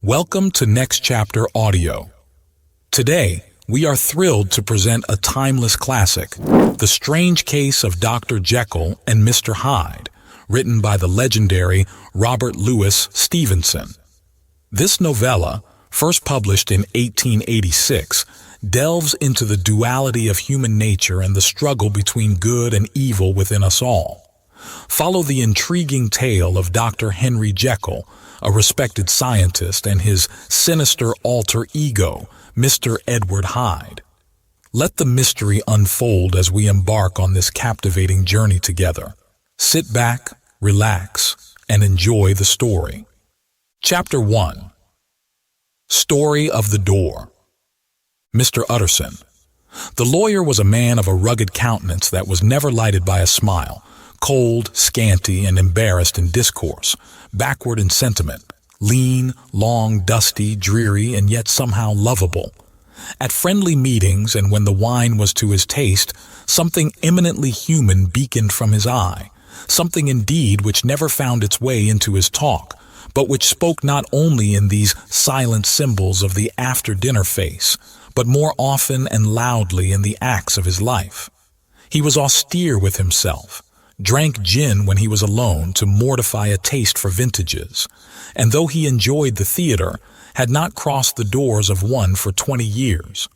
Welcome to Next Chapter Audio. Today, we are thrilled to present a timeless classic, The Strange Case of Dr. Jekyll and Mr. Hyde, written by the legendary Robert Louis Stevenson. This novella, first published in 1886, delves into the duality of human nature and the struggle between good and evil within us all. Follow the intriguing tale of Dr. Henry Jekyll, a respected scientist, and his sinister alter ego, Mr. Edward Hyde. Let the mystery unfold as we embark on this captivating journey together. Sit back, relax, and enjoy the story. Chapter 1. Story of the Door. Mr. Utterson. The lawyer was a man of a rugged countenance that was never lighted by a smile, cold, scanty, and embarrassed in discourse, backward in sentiment, lean, long, dusty, dreary, and yet somehow lovable. At friendly meetings, and when the wine was to his taste, something eminently human beaconed from his eye, something indeed which never found its way into his talk, but which spoke not only in these silent symbols of the after-dinner face, but more often and loudly in the acts of his life. He was austere with himself, drank gin when he was alone to mortify a taste for vintages, and though he enjoyed the theater, had not crossed the doors of one for 20 years.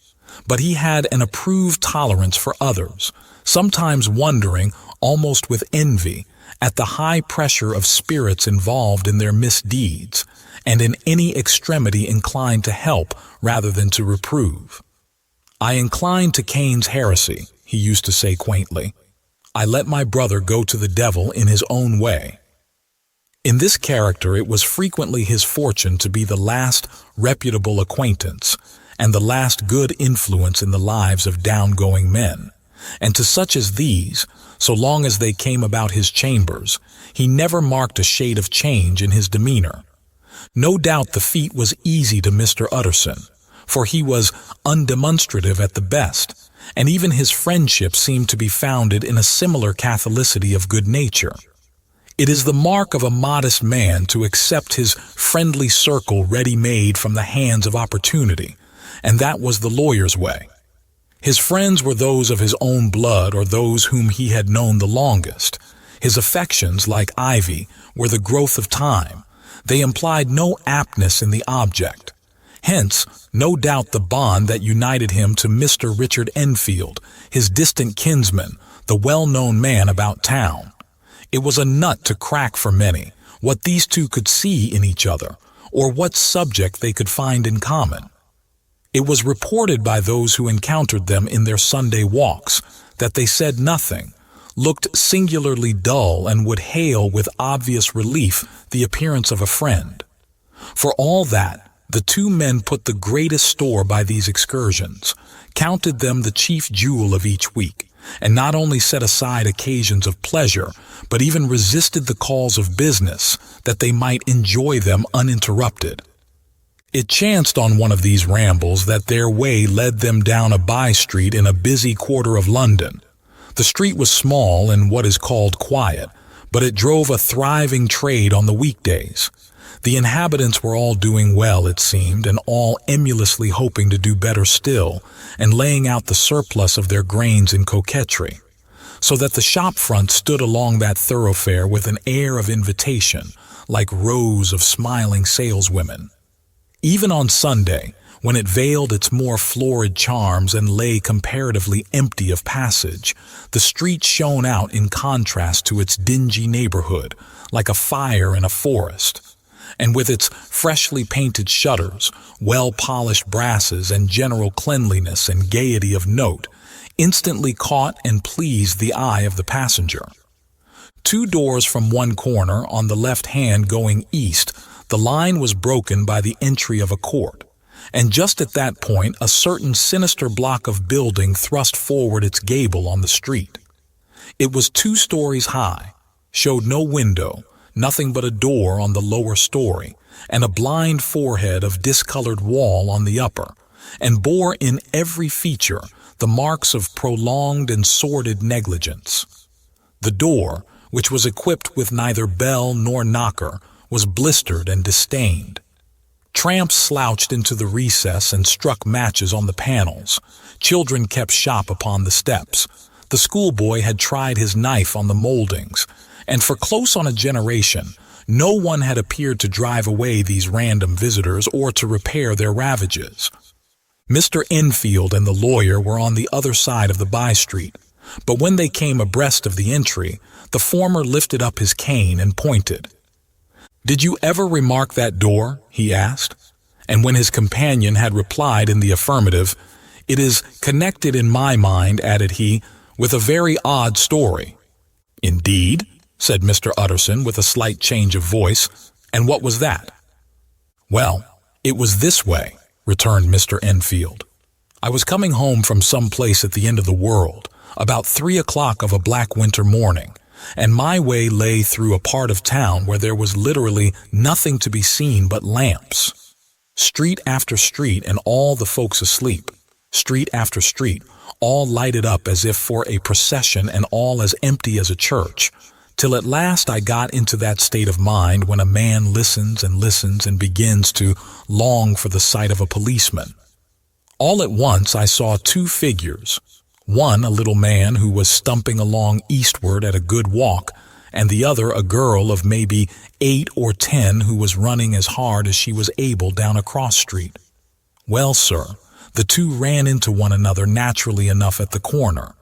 But he had an approved tolerance for others, sometimes wondering, almost with envy, at the high pressure of spirits involved in their misdeeds, and in any extremity inclined to help rather than to reprove. "I incline to Cain's heresy," he used to say quaintly. "I let my brother go to the devil in his own way." In this character it was frequently his fortune to be the last reputable acquaintance and the last good influence in the lives of down-going men, and to such as these, so long as they came about his chambers, he never marked a shade of change in his demeanor. No doubt the feat was easy to Mr. Utterson, for he was undemonstrative at the best, and even his friendship seemed to be founded in a similar catholicity of good nature. It is the mark of a modest man to accept his friendly circle ready-made from the hands of opportunity, and that was the lawyer's way. His friends were those of his own blood or those whom he had known the longest. His affections, like ivy, were the growth of time. They implied no aptness in the object. Hence, no doubt the bond that united him to Mr. Richard Enfield, his distant kinsman, the well-known man about town. It was a nut to crack for many, what these two could see in each other, or what subject they could find in common. It was reported by those who encountered them in their Sunday walks that they said nothing, looked singularly dull, and would hail with obvious relief the appearance of a friend. For all that, the two men put the greatest store by these excursions, counted them the chief jewel of each week, and not only set aside occasions of pleasure, but even resisted the calls of business, that they might enjoy them uninterrupted. It chanced on one of these rambles that their way led them down a by-street in a busy quarter of London. The street was small and what is called quiet, but it drove a thriving trade on the weekdays. The inhabitants were all doing well, it seemed, and all emulously hoping to do better still, and laying out the surplus of their grains in coquetry, so that the shop front stood along that thoroughfare with an air of invitation, like rows of smiling saleswomen. Even on Sunday, when it veiled its more florid charms and lay comparatively empty of passage, the street shone out in contrast to its dingy neighborhood, like a fire in a forest. And with its freshly painted shutters, well-polished brasses, and general cleanliness and gaiety of note, instantly caught and pleased the eye of the passenger. 2 doors from one corner, on the left hand going east, the line was broken by the entry of a court, and just at that point a certain sinister block of building thrust forward its gable on the street. It was 2 stories high, showed no window, nothing but a door on the lower story, and a blind forehead of discolored wall on the upper, and bore in every feature the marks of prolonged and sordid negligence. The door, which was equipped with neither bell nor knocker, was blistered and disdained. Tramps slouched into the recess and struck matches on the panels. Children kept shop upon the steps. The schoolboy had tried his knife on the moldings, and for close on a generation, no one had appeared to drive away these random visitors or to repair their ravages. Mr. Enfield and the lawyer were on the other side of the by-street, but when they came abreast of the entry, the former lifted up his cane and pointed. "Did you ever remark that door?" he asked, and when his companion had replied in the affirmative, "It is connected in my mind," added he, "with a very odd story." "Indeed?" said Mr. Utterson with a slight change of voice. "And what was that?" "Well, it was this way," returned Mr. Enfield. "I was coming home from some place at the end of the world, about 3 o'clock of a black winter morning, and my way lay through a part of town where there was literally nothing to be seen but lamps. Street after street, and all the folks asleep. Street after street, all lighted up as if for a procession and all as empty as a church, till at last I got into that state of mind when a man listens and begins to long for the sight of a policeman. All at once I saw 2 figures, one a little man who was stumping along eastward at a good walk, and the other a girl of maybe 8 or 10 who was running as hard as she was able down a cross street. Well, sir, the 2 ran into one another naturally enough at the corner,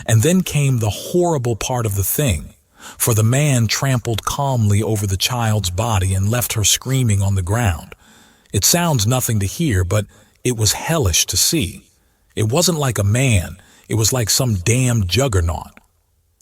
and then came the horrible part of the thing, for the man trampled calmly over the child's body and left her screaming on the ground. It sounds nothing to hear, but it was hellish to see. It wasn't like a man, it was like some damned juggernaut.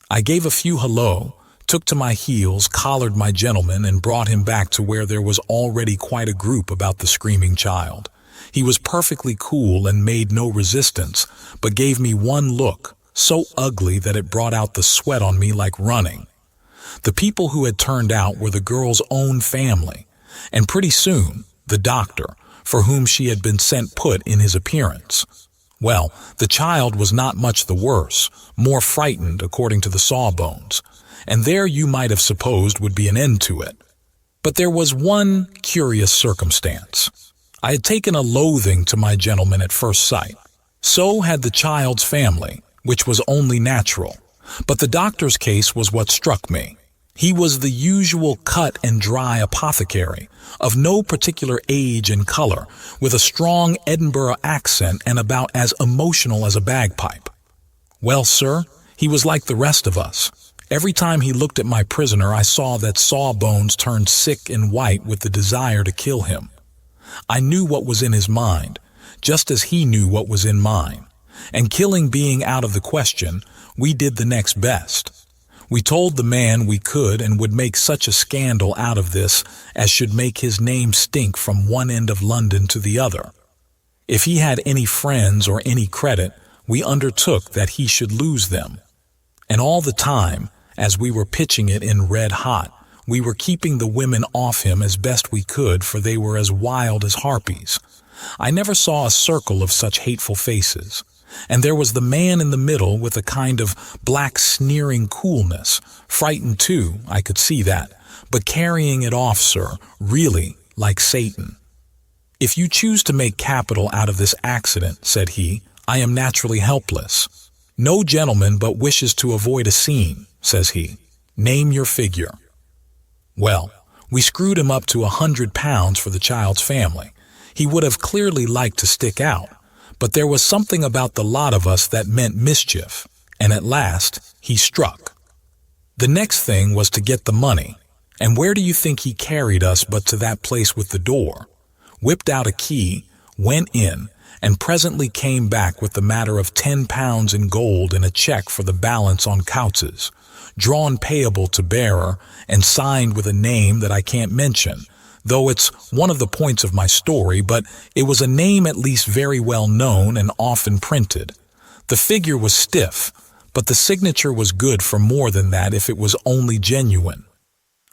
I gave a few hello, took to my heels, collared my gentleman, and brought him back to where there was already quite a group about the screaming child. He was perfectly cool and made no resistance, but gave me one look, so ugly that it brought out the sweat on me like running. The people who had turned out were the girl's own family, and pretty soon the doctor, for whom she had been sent, put in his appearance. Well, the child was not much the worse, more frightened according to the sawbones, and there you might have supposed would be an end to it. But there was one curious circumstance. I had taken a loathing to my gentleman at first sight. So had the child's family, which was only natural. But the doctor's case was what struck me. He was the usual cut and dry apothecary, of no particular age and color, with a strong Edinburgh accent and about as emotional as a bagpipe. Well, sir, he was like the rest of us. Every time he looked at my prisoner, I saw that Sawbones turned sick and white with the desire to kill him. I knew what was in his mind, just as he knew what was in mine, and killing being out of the question, we did the next best. We told the man we could and would make such a scandal out of this as should make his name stink from one end of London to the other. If he had any friends or any credit, we undertook that he should lose them. And all the time, as we were pitching it in red hot, we were keeping the women off him as best we could, for they were as wild as harpies. I never saw a circle of such hateful faces. And there was the man in the middle with a kind of black sneering coolness, frightened too, I could see that, but carrying it off, sir, really like Satan. "If you choose to make capital out of this accident," said he, "I am naturally helpless. No gentleman but wishes to avoid a scene," says he. "Name your figure." Well, we screwed him up to £100 for the child's family. He would have clearly liked to stick out, but there was something about the lot of us that meant mischief, and at last he struck. The next thing was to get the money, and where do you think he carried us but to that place with the door, whipped out a key, went in, and presently came back with the matter of £10 in gold and a check for the balance on Coutz's, drawn payable to bearer and signed with a name that I can't mention, though it's one of the points of my story, but it was a name at least very well known and often printed. The figure was stiff, but the signature was good for more than that if it was only genuine.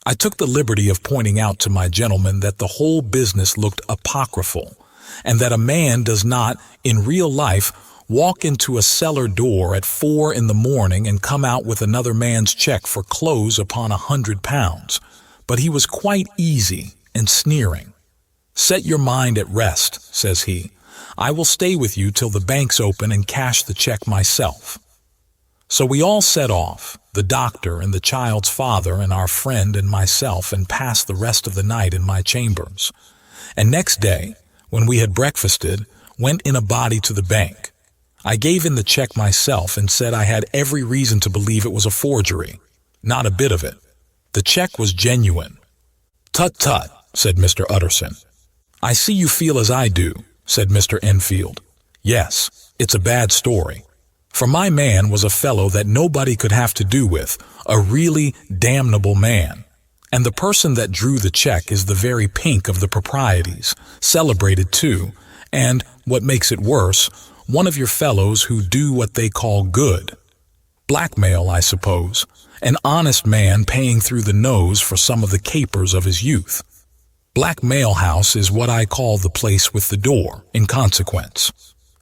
I took the liberty of pointing out to my gentleman that the whole business looked apocryphal, and that a man does not, in real life, walk into a cellar door at 4 in the morning and come out with another man's check for clothes upon £100, but he was quite easy and sneering. "Set your mind at rest," says he. "I will stay with you till the banks open and cash the check myself." So we all set off, the doctor and the child's father and our friend and myself, and passed the rest of the night in my chambers. And next day, when we had breakfasted, went in a body to the bank. I gave in the check myself and said I had every reason to believe it was a forgery. Not a bit of it. The check was genuine. "Tut, tut," said Mr. Utterson. "I see you feel as I do," said Mr. Enfield. "Yes, it's a bad story. For my man was a fellow that nobody could have to do with, a really damnable man. And the person that drew the check is the very pink of the proprieties, celebrated too, and, what makes it worse, one of your fellows who do what they call good. Blackmail, I suppose, an honest man paying through the nose for some of the capers of his youth. Blackmail House is what I call the place with the door, in consequence.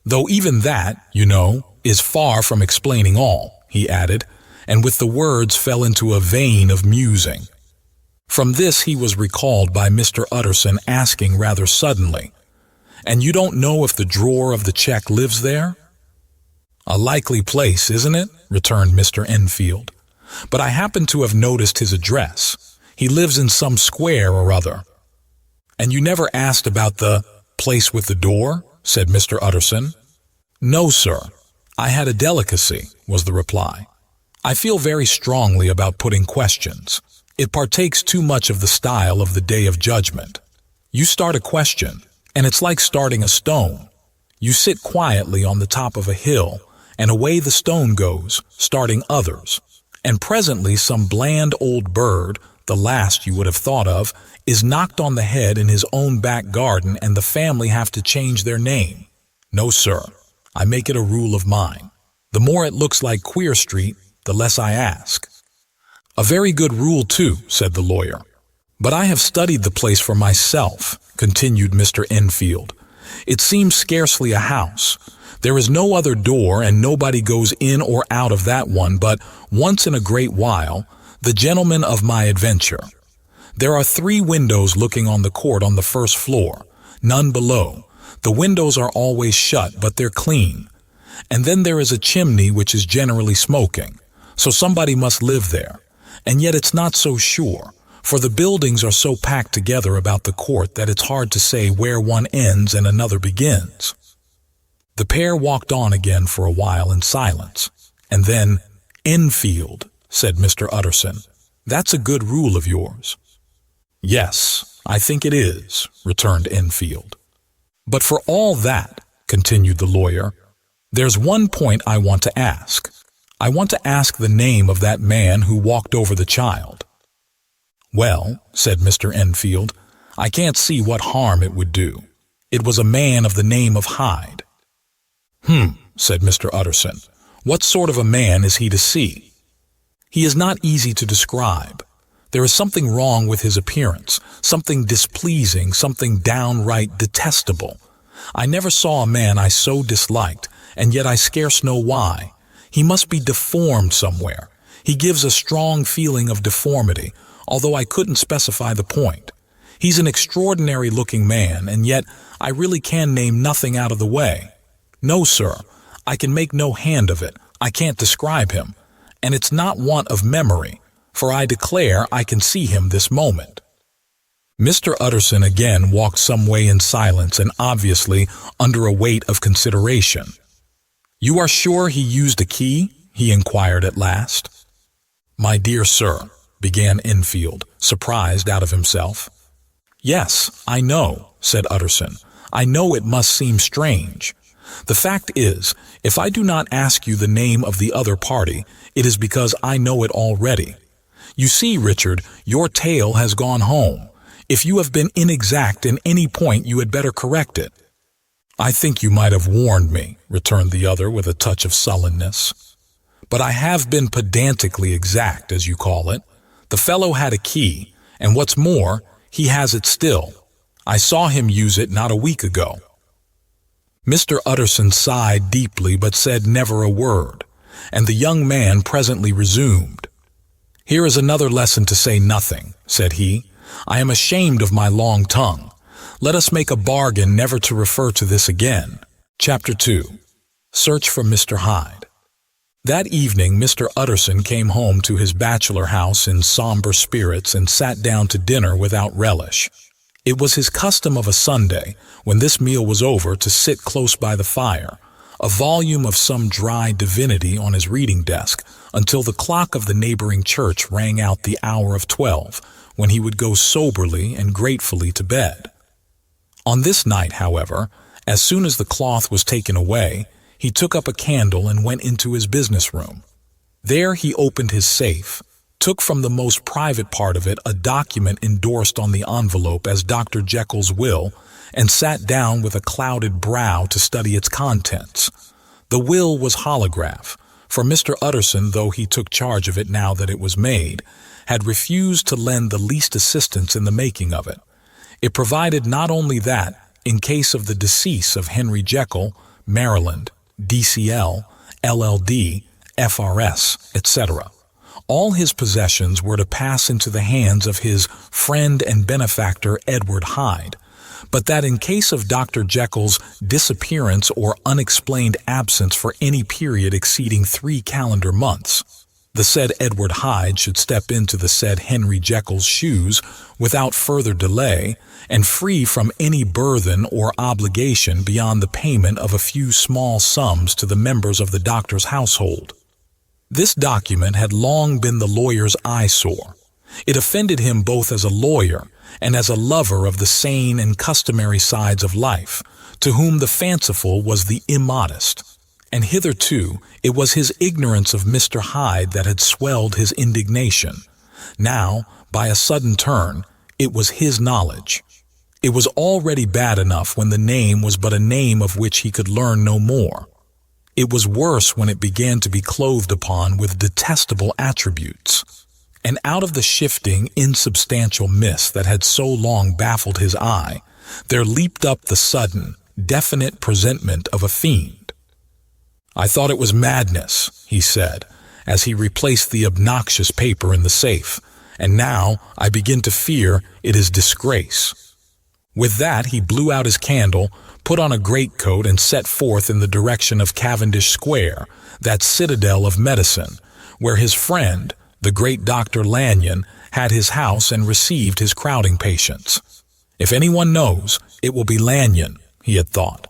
Though even that, you know, is far from explaining all," he added, and with the words fell into a vein of musing. From this he was recalled by Mr. Utterson asking rather suddenly, "And you don't know if the drawer of the check lives there?" "A likely place, isn't it?" returned Mr. Enfield. "But I happen to have noticed his address. He lives in some square or other." "And you never asked about the place with the door?" said Mr. Utterson. "No, sir. I had a delicacy," was the reply. "I feel very strongly about putting questions. It partakes too much of the style of the Day of Judgment. You start a question, and it's like starting a stone. You sit quietly on the top of a hill, and away the stone goes, starting others. And presently some bland old bird, the last you would have thought of, is knocked on the head in his own back garden, and the family have to change their name. No, sir. I make it a rule of mine. The more it looks like Queer Street, the less I ask." "A very good rule, too," said the lawyer. "But I have studied the place for myself," continued Mr. Enfield. "It seems scarcely a house. There is no other door, and nobody goes in or out of that one but, once in a great while, the gentleman of my adventure. There are 3 windows looking on the court on the first floor, none below. The windows are always shut, but they're clean. And then there is a chimney which is generally smoking, so somebody must live there. And yet it's not so sure, for the buildings are so packed together about the court that it's hard to say where one ends and another begins." The pair walked on again for a while in silence, and then, "Enfield," said Mr. Utterson, "that's a good rule of yours." "Yes, I think it is," returned Enfield. "But for all that," continued the lawyer, "there's one point I want to ask. I want to ask the name of that man who walked over the child." "Well," said Mr. Enfield, "I can't see what harm it would do. It was a man of the name of Hyde." Said Mr. Utterson. "What sort of a man is he to see?" "He is not easy to describe. There is something wrong with his appearance, something displeasing, something downright detestable. I never saw a man I so disliked, and yet I scarce know why. He must be deformed somewhere. He gives a strong feeling of deformity, although I couldn't specify the point. He's an extraordinary-looking man, and yet I really can name nothing out of the way. No, sir, I can make no hand of it. I can't describe him, and it's not want of memory, for I declare I can see him this moment." Mr. Utterson again walked some way in silence and obviously under a weight of consideration. "You are sure he used a key?" he inquired at last. "My dear sir," began Enfield, surprised out of himself. "Yes, I know," said Utterson. "I know it must seem strange. The fact is, if I do not ask you the name of the other party, it is because I know it already. You see, Richard, your tale has gone home. If you have been inexact in any point, you had better correct it." "I think you might have warned me," returned the other with a touch of sullenness. "But I have been pedantically exact, as you call it. The fellow had a key, and what's more, he has it still. I saw him use it not a week ago." Mr. Utterson sighed deeply but said never a word, and the young man presently resumed. "Here is another lesson to say nothing," said he. "I am ashamed of my long tongue. Let us make a bargain never to refer to this again. Chapter 2. Search for Mr. Hyde. That evening, Mr. Utterson came home to his bachelor house in somber spirits and sat down to dinner without relish. It was his custom of a Sunday, when this meal was over, to sit close by the fire, a volume of some dry divinity on his reading desk, until the clock of the neighboring church rang out the hour of 12, when he would go soberly and gratefully to bed. On this night, however, as soon as the cloth was taken away, he took up a candle and went into his business room. There he opened his safe, took from the most private part of it a document endorsed on the envelope as Dr. Jekyll's will, and sat down with a clouded brow to study its contents. The will was holograph, for Mr. Utterson, though he took charge of it now that it was made, had refused to lend the least assistance in the making of it. It provided not only that, in case of the decease of Henry Jekyll, Maryland, DCL, LLD, FRS, etc., all his possessions were to pass into the hands of his friend and benefactor Edward Hyde, but that in case of Dr. Jekyll's disappearance or unexplained absence for any period exceeding 3 calendar months, the said Edward Hyde should step into the said Henry Jekyll's shoes without further delay and free from any burthen or obligation beyond the payment of a few small sums to the members of the doctor's household. This document had long been the lawyer's eyesore. It offended him both as a lawyer and as a lover of the sane and customary sides of life, to whom the fanciful was the immodest. And hitherto it was his ignorance of Mr. Hyde that had swelled his indignation. Now, by a sudden turn, it was his knowledge. It was already bad enough when the name was but a name of which he could learn no more. It was worse when it began to be clothed upon with detestable attributes. And out of the shifting, insubstantial mist that had so long baffled his eye, there leaped up the sudden, definite presentment of a fiend. "I thought it was madness," he said, as he replaced the obnoxious paper in the safe, "and now I begin to fear it is disgrace." With that he blew out his candle, put on a greatcoat, and set forth in the direction of Cavendish Square, that citadel of medicine, where his friend, the great Dr. Lanyon, had his house and received his crowding patients. If anyone knows, it will be Lanyon, he had thought.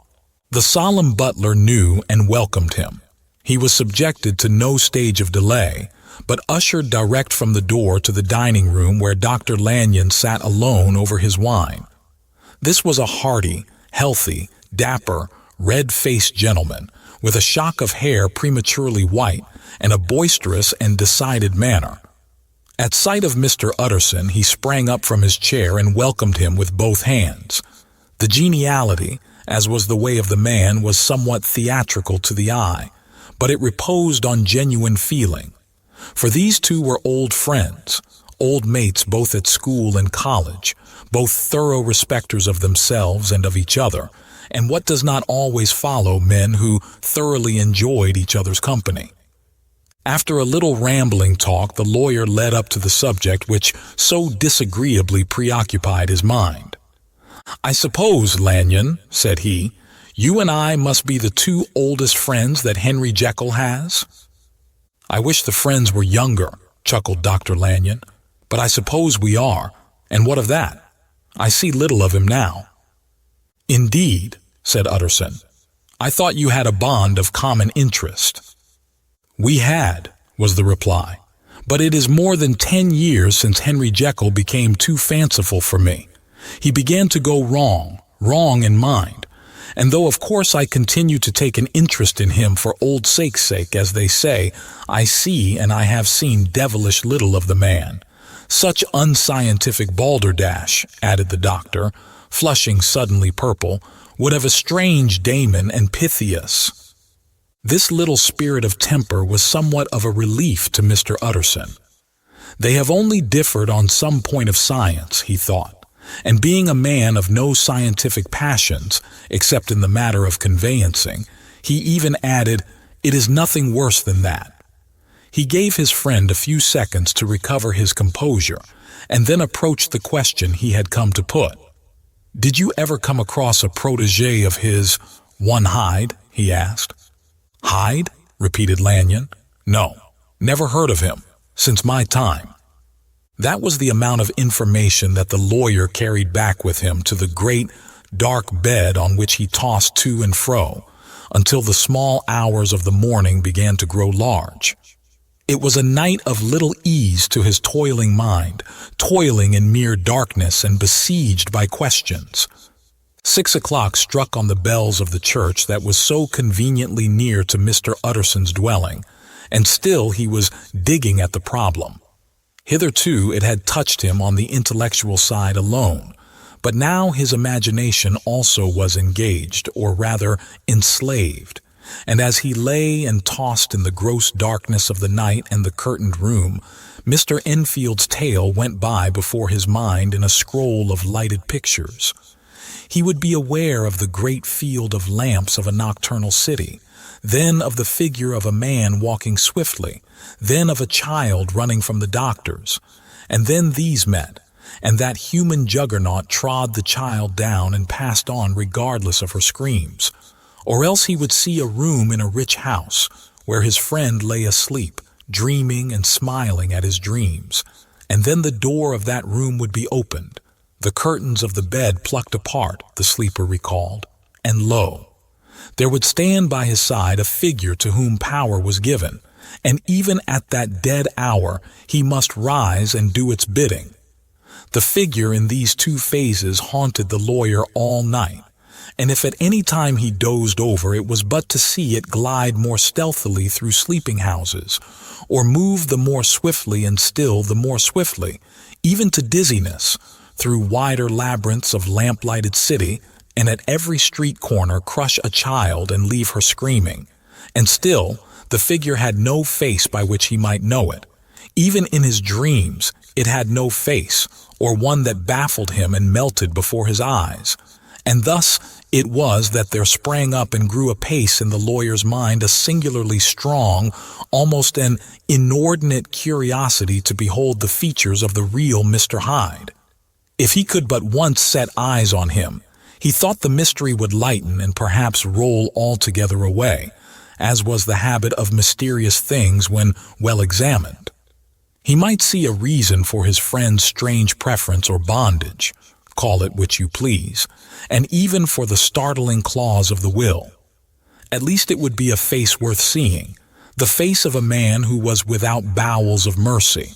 The solemn butler knew and welcomed him. He was subjected to no stage of delay, but ushered direct from the door to the dining room where Dr. Lanyon sat alone over his wine. This was a hearty, healthy, dapper, red-faced gentleman, with a shock of hair prematurely white and a boisterous and decided manner. At sight of Mr. Utterson, he sprang up from his chair and welcomed him with both hands. The geniality, as was the way of the man, was somewhat theatrical to the eye, but it reposed on genuine feeling. For these two were old friends, old mates both at school and college, both thorough respecters of themselves and of each other, and what does not always follow men who thoroughly enjoyed each other's company. After a little rambling talk, the lawyer led up to the subject which so disagreeably preoccupied his mind. "I suppose, Lanyon," said he, "you and I must be the 2 oldest friends that Henry Jekyll has?" "I wish the friends were younger," chuckled Dr. Lanyon, "but I suppose we are, and what of that? I see little of him now." "Indeed," said Utterson, "I thought you had a bond of common interest." "We had," was the reply, "but it is more than 10 years since Henry Jekyll became too fanciful for me. He began to go wrong in mind, and though of course I continue to take an interest in him for old sake's sake, as they say, I see and I have seen devilish little of the man. Such unscientific balderdash," added the doctor, flushing suddenly purple, "would have a strange Damon and Pythias." This little spirit of temper was somewhat of a relief to Mr. Utterson. They have only differed on some point of science, he thought, and being a man of no scientific passions, except in the matter of conveyancing, he even added, "It is nothing worse than that." He gave his friend a few seconds to recover his composure, and then approached the question he had come to put. "Did you ever come across a protégé of his, one Hyde?" he asked. "Hyde?" repeated Lanyon. "No, never heard of him, since my time." That was the amount of information that the lawyer carried back with him to the great, dark bed on which he tossed to and fro, until the small hours of the morning began to grow large. It was a night of little ease to his toiling mind, toiling in mere darkness and besieged by questions. 6 o'clock struck on the bells of the church that was so conveniently near to Mr. Utterson's dwelling, and still he was digging at the problem. Hitherto it had touched him on the intellectual side alone, but now his imagination also was engaged, or rather enslaved, and as he lay and tossed in the gross darkness of the night and the curtained room, Mr. Enfield's tale went by before his mind in a scroll of lighted pictures. He would be aware of the great field of lamps of a nocturnal city, then of the figure of a man walking swiftly, then of a child running from the doctor's, and then these met, and that human juggernaut trod the child down and passed on regardless of her screams. Or else he would see a room in a rich house, where his friend lay asleep, dreaming and smiling at his dreams, and then the door of that room would be opened, the curtains of the bed plucked apart, the sleeper recalled, and lo, there would stand by his side a figure to whom power was given, and even at that dead hour he must rise and do its bidding. The figure in these two phases haunted the lawyer all night, and if at any time he dozed over, it was but to see it glide more stealthily through sleeping houses, or move the more swiftly and still the more swiftly, even to dizziness, through wider labyrinths of lamp-lighted city, and at every street corner crush a child and leave her screaming. And still, the figure had no face by which he might know it. Even in his dreams, it had no face, or one that baffled him and melted before his eyes. And thus it was that there sprang up and grew apace in the lawyer's mind a singularly strong, almost an inordinate curiosity to behold the features of the real Mr. Hyde. If he could but once set eyes on him, he thought the mystery would lighten and perhaps roll altogether away, as was the habit of mysterious things when well examined. He might see a reason for his friend's strange preference or bondage, call it which you please, and even for the startling clause of the will. At least it would be a face worth seeing, the face of a man who was without bowels of mercy,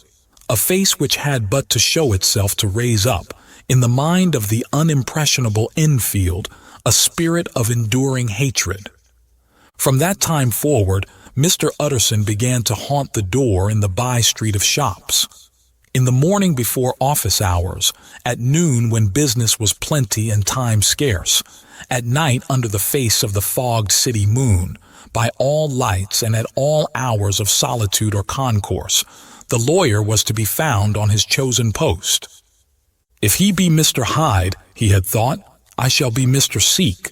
a face which had but to show itself to raise up, in the mind of the unimpressionable Enfield, a spirit of enduring hatred. From that time forward, Mr. Utterson began to haunt the door in the by-street of shops. In the morning before office hours, at noon when business was plenty and time scarce, at night under the face of the fogged city moon, by all lights and at all hours of solitude or concourse, the lawyer was to be found on his chosen post. If he be Mr. Hyde, he had thought, I shall be Mr. Seek.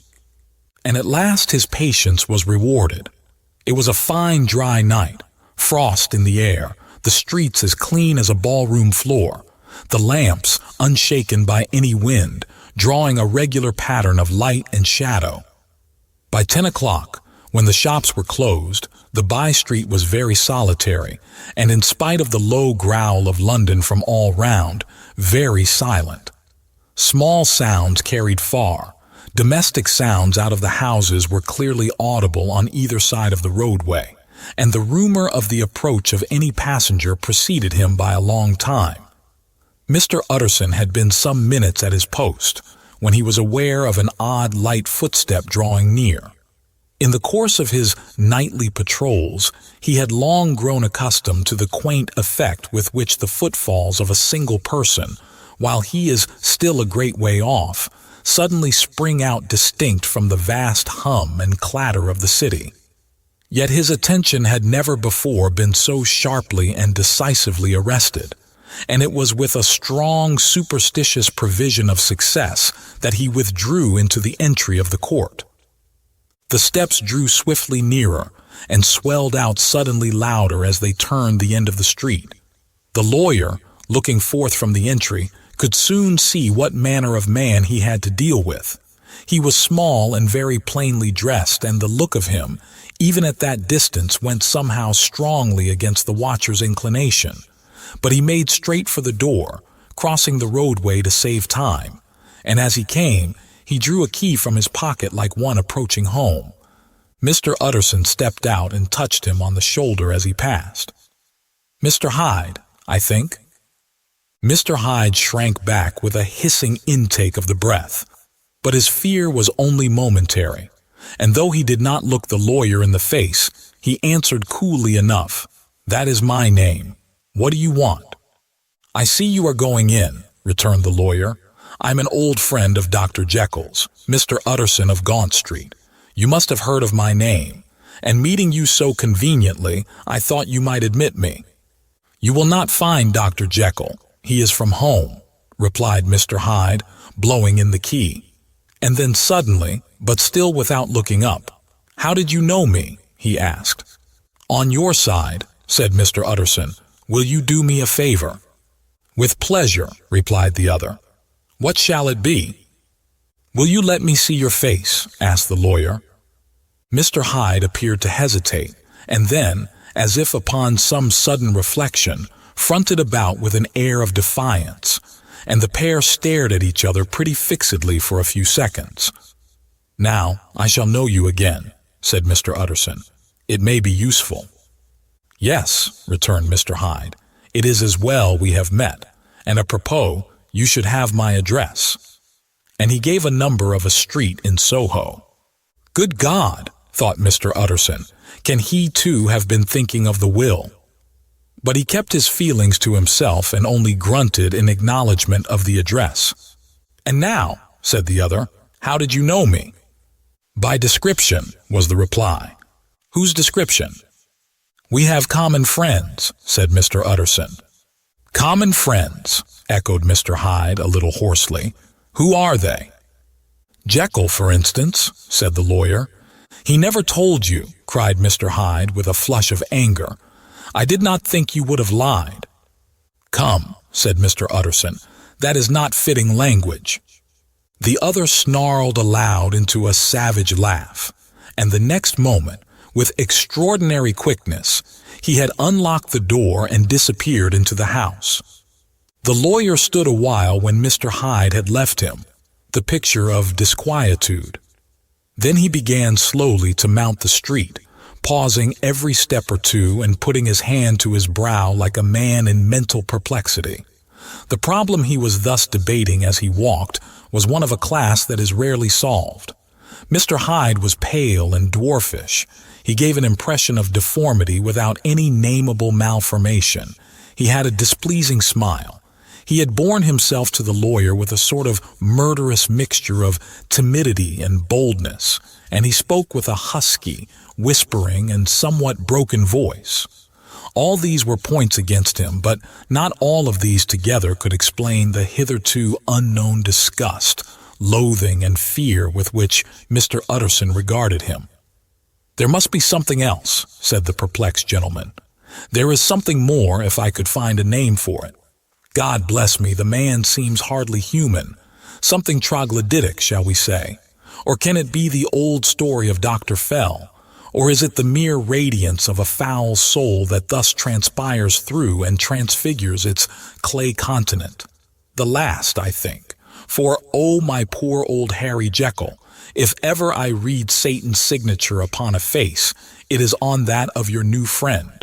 And at last his patience was rewarded. It was a fine dry night, frost in the air, the streets as clean as a ballroom floor, the lamps unshaken by any wind, drawing a regular pattern of light and shadow. By 10 o'clock, when the shops were closed, the by-street was very solitary, and in spite of the low growl of London from all round, very silent. Small sounds carried far. Domestic sounds out of the houses were clearly audible on either side of the roadway, and the rumor of the approach of any passenger preceded him by a long time. Mr. Utterson had been some minutes at his post, when he was aware of an odd light footstep drawing near. In the course of his nightly patrols, he had long grown accustomed to the quaint effect with which the footfalls of a single person, while he is still a great way off, suddenly spring out distinct from the vast hum and clatter of the city. Yet his attention had never before been so sharply and decisively arrested, and it was with a strong superstitious prevision of success that he withdrew into the entry of the court. The steps drew swiftly nearer and swelled out suddenly louder as they turned the end of the street. The lawyer, looking forth from the entry, could soon see what manner of man he had to deal with. He was small and very plainly dressed, and the look of him, even at that distance, went somehow strongly against the watcher's inclination. But he made straight for the door, crossing the roadway to save time, and as he came, he drew a key from his pocket like one approaching home. Mr. Utterson stepped out and touched him on the shoulder as he passed. "Mr. Hyde, I think." Mr. Hyde shrank back with a hissing intake of the breath, but his fear was only momentary, and though he did not look the lawyer in the face, he answered coolly enough, "That is my name. What do you want?" "I see you are going in," returned the lawyer. "I'm an old friend of Dr. Jekyll's, Mr. Utterson of Gaunt Street. You must have heard of my name, and meeting you so conveniently, I thought you might admit me." "You will not find Dr. Jekyll. He is from home," replied Mr. Hyde, blowing in the key. And then suddenly, but still without looking up, "How did you know me?" he asked. "On your side," said Mr. Utterson. "Will you do me a favor?" "With pleasure," replied the other. "What shall it be?" "Will you let me see your face?" asked the lawyer. Mr. Hyde appeared to hesitate, and then, as if upon some sudden reflection, fronted about with an air of defiance, and the pair stared at each other pretty fixedly for a few seconds. "Now I shall know you again," said Mr. Utterson. "It may be useful." "Yes," returned Mr. Hyde, "it is as well we have met, and apropos, you should have my address." And he gave a number of a street in Soho. "Good God," thought Mr. Utterson, "can he too have been thinking of the will?" But he kept his feelings to himself and only grunted in acknowledgment of the address. "And now," said the other, "how did you know me?" "By description," was the reply. "Whose description?" "We have common friends," said Mr. Utterson. "Common friends," echoed Mr. Hyde a little hoarsely. "Who are they?" "Jekyll, for instance," said the lawyer. "He never told you," cried Mr. Hyde with a flush of anger. "I did not think you would have lied." "Come," said Mr. Utterson, "that is not fitting language." The other snarled aloud into a savage laugh, and the next moment, with extraordinary quickness, he had unlocked the door and disappeared into the house. The lawyer stood a while when Mr. Hyde had left him, the picture of disquietude. Then he began slowly to mount the street, pausing every step or two and putting his hand to his brow like a man in mental perplexity. The problem he was thus debating as he walked was one of a class that is rarely solved. Mr. Hyde was pale and dwarfish. He gave an impression of deformity without any nameable malformation. He had a displeasing smile. He had borne himself to the lawyer with a sort of murderous mixture of timidity and boldness, and he spoke with a husky, whispering, and somewhat broken voice. All these were points against him, but not all of these together could explain the hitherto unknown disgust, loathing, and fear with which Mr. Utterson regarded him. "There must be something else," said the perplexed gentleman. "There is something more if I could find a name for it. God bless me, the man seems hardly human. Something troglodytic, shall we say? Or can it be the old story of Dr. Fell? Or is it the mere radiance of a foul soul that thus transpires through and transfigures its clay continent? The last, I think. For, oh, my poor old Harry Jekyll, if ever I read Satan's signature upon a face, it is on that of your new friend."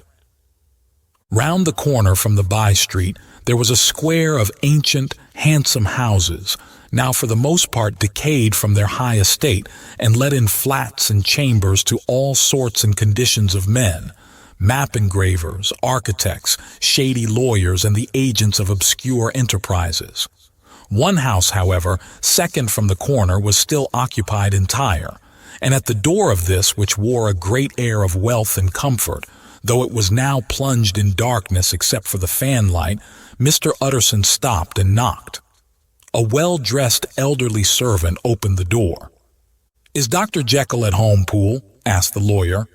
Round the corner from the by-street there was a square of ancient, handsome houses, now for the most part decayed from their high estate and let in flats and chambers to all sorts and conditions of men, map engravers, architects, shady lawyers, and the agents of obscure enterprises. One house, however, second from the corner, was still occupied entire, and at the door of this, which wore a great air of wealth and comfort, though it was now plunged in darkness except for the fanlight, Mr. Utterson stopped and knocked. A well-dressed elderly servant opened the door. "Is Dr. Jekyll at home, Poole?" asked the lawyer.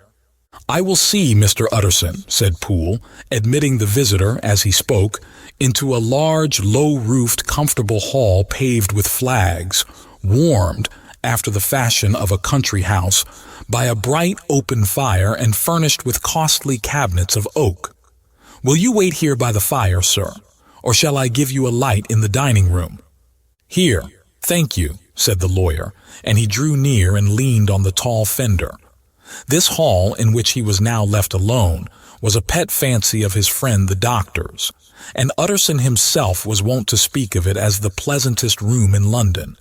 "I will see, Mr. Utterson," said Poole, admitting the visitor, as he spoke, into a large, low-roofed, comfortable hall paved with flags, warmed, after the fashion of a country house, by a bright open fire and furnished with costly cabinets of oak. "Will you wait here by the fire, sir, or shall I give you a light in the dining room?" "Here, thank you," said the lawyer, and he drew near and leaned on the tall fender. This hall, in which he was now left alone, was a pet fancy of his friend the doctor's, and Utterson himself was wont to speak of it as the pleasantest room in London.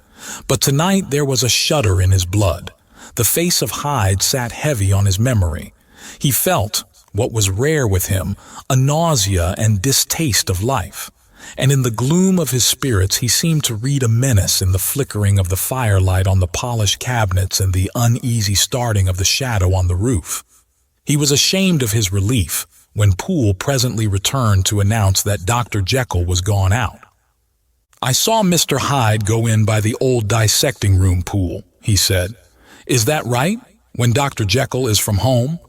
But tonight there was a shudder in his blood. The face of Hyde sat heavy on his memory. He felt, what was rare with him, a nausea and distaste of life, and in the gloom of his spirits he seemed to read a menace in the flickering of the firelight on the polished cabinets and the uneasy starting of the shadow on the roof. He was ashamed of his relief when Poole presently returned to announce that Dr. Jekyll was gone out. "I saw Mr. Hyde go in by the old dissecting room, Poole," he said. "Is that right, when Dr. Jekyll is from home?"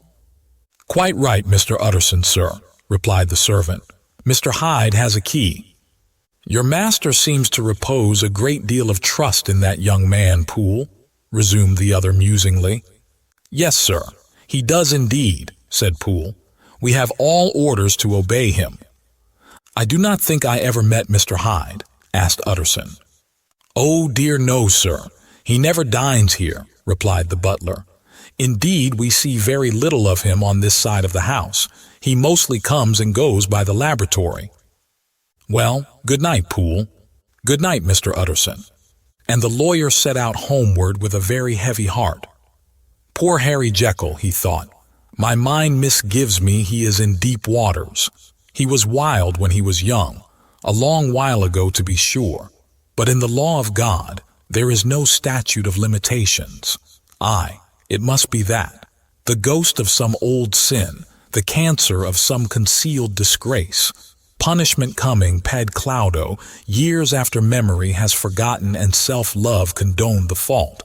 "Quite right, Mr. Utterson, sir," replied the servant. "Mr. Hyde has a key." "Your master seems to repose a great deal of trust in that young man, Poole," resumed the other musingly. "Yes, sir, he does indeed," said Poole. "We have all orders to obey him." "I do not think I ever met Mr. Hyde," asked Utterson. "Oh, dear no, sir. He never dines here," replied the butler. "Indeed, we see very little of him on this side of the house. He mostly comes and goes by the laboratory." "Well, good night, Poole." "Good night, Mr. Utterson." And the lawyer set out homeward with a very heavy heart. "Poor Harry Jekyll," he thought. "My mind misgives me he is in deep waters. He was wild when he was young, a long while ago to be sure, but in the law of God there is no statute of limitations. Aye, it must be that. The ghost of some old sin, the cancer of some concealed disgrace, punishment coming ped claudo, years after memory has forgotten and self-love condoned the fault."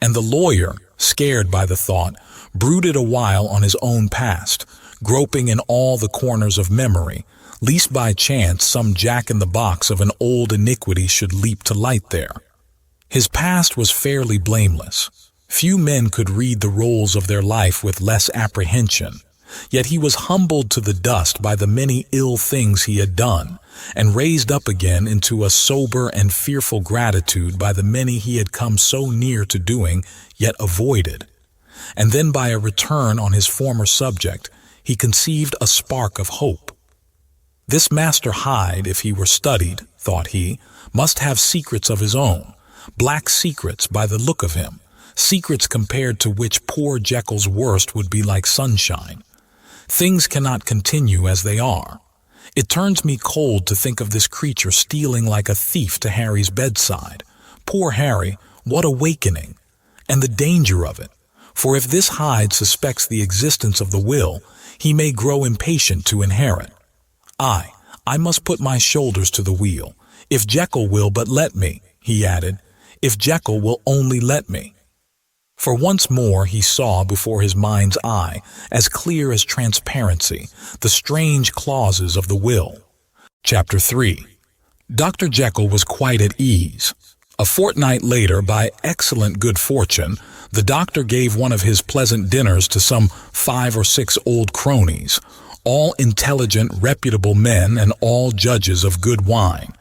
And the lawyer, scared by the thought, brooded a while on his own past, groping in all the corners of memory, lest by chance some jack-in-the-box of an old iniquity should leap to light there. His past was fairly blameless. Few men could read the rolls of their life with less apprehension, yet he was humbled to the dust by the many ill things he had done, and raised up again into a sober and fearful gratitude by the many he had come so near to doing, yet avoided. And then by a return on his former subject, he conceived a spark of hope. This Master Hyde, if he were studied, thought he, must have secrets of his own, black secrets by the look of him, secrets compared to which poor Jekyll's worst would be like sunshine. Things cannot continue as they are. It turns me cold to think of this creature stealing like a thief to Harry's bedside. Poor Harry, what awakening! And the danger of it. For if this Hyde suspects the existence of the will, he may grow impatient to inherit. "Aye, I must put my shoulders to the wheel. If Jekyll will but let me," he added, "if Jekyll will only let me." For once more he saw before his mind's eye, as clear as transparency, the strange clauses of the will. Chapter 3. Dr. Jekyll was quite at ease. A fortnight later, by excellent good fortune, the doctor gave one of his pleasant dinners to some 5 or 6 old cronies, all intelligent, reputable men and all judges of good wine.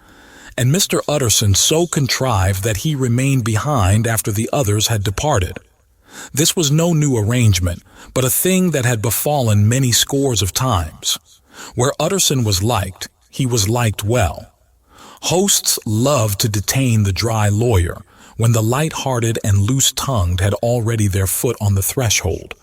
And Mr. Utterson so contrived that he remained behind after the others had departed. This was no new arrangement, but a thing that had befallen many scores of times. Where Utterson was liked, he was liked well. Hosts loved to detain the dry lawyer when the light-hearted and loose-tongued had already their foot on the threshold.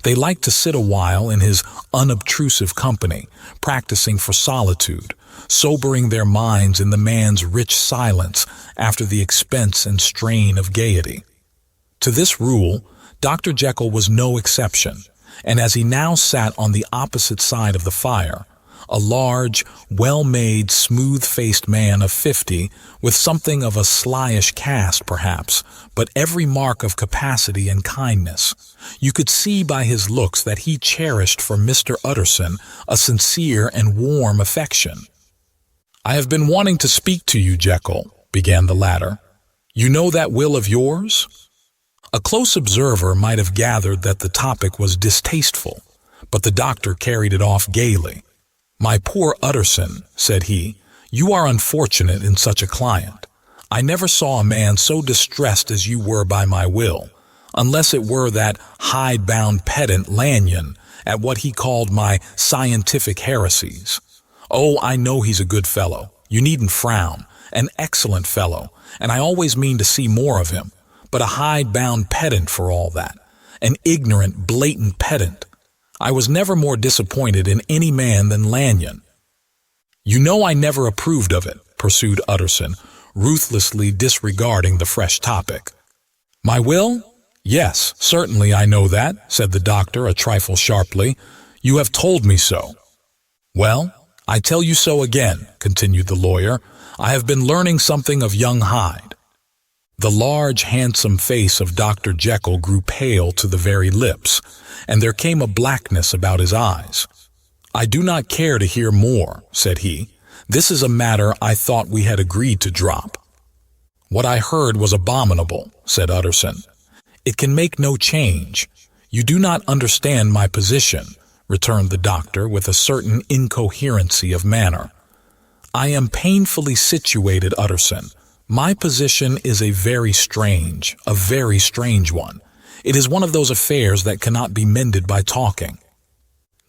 They liked to sit a while in his unobtrusive company, practicing for solitude, sobering their minds in the man's rich silence after the expense and strain of gaiety. To this rule, Dr. Jekyll was no exception, and as he now sat on the opposite side of the fire, a large, well-made, smooth-faced man of 50, with something of a slyish cast, perhaps, but every mark of capacity and kindness. You could see by his looks that he cherished for Mr. Utterson a sincere and warm affection. "I have been wanting to speak to you, Jekyll," began the latter. "You know that will of yours?" A close observer might have gathered that the topic was distasteful, but the doctor carried it off gaily. "My poor Utterson," said he, "you are unfortunate in such a client. I never saw a man so distressed as you were by my will, unless it were that hide-bound pedant Lanyon at what he called my scientific heresies. Oh, I know he's a good fellow. You needn't frown. An excellent fellow, and I always mean to see more of him. But a hide-bound pedant for all that. An ignorant, blatant pedant. I was never more disappointed in any man than Lanyon." "You know I never approved of it," pursued Utterson, ruthlessly disregarding the fresh topic. "My will? Yes, certainly I know that," said the doctor a trifle sharply. "You have told me so." "Well, I tell you so again," continued the lawyer. "I have been learning something of young Hyde." The large, handsome face of Dr. Jekyll grew pale to the very lips, and there came a blackness about his eyes. "I do not care to hear more," said he. "This is a matter I thought we had agreed to drop." "What I heard was abominable," said Utterson. "It can make no change. You do not understand my position," returned the doctor with a certain incoherency of manner. "I am painfully situated, Utterson. My position is a very strange one. It is one of those affairs that cannot be mended by talking."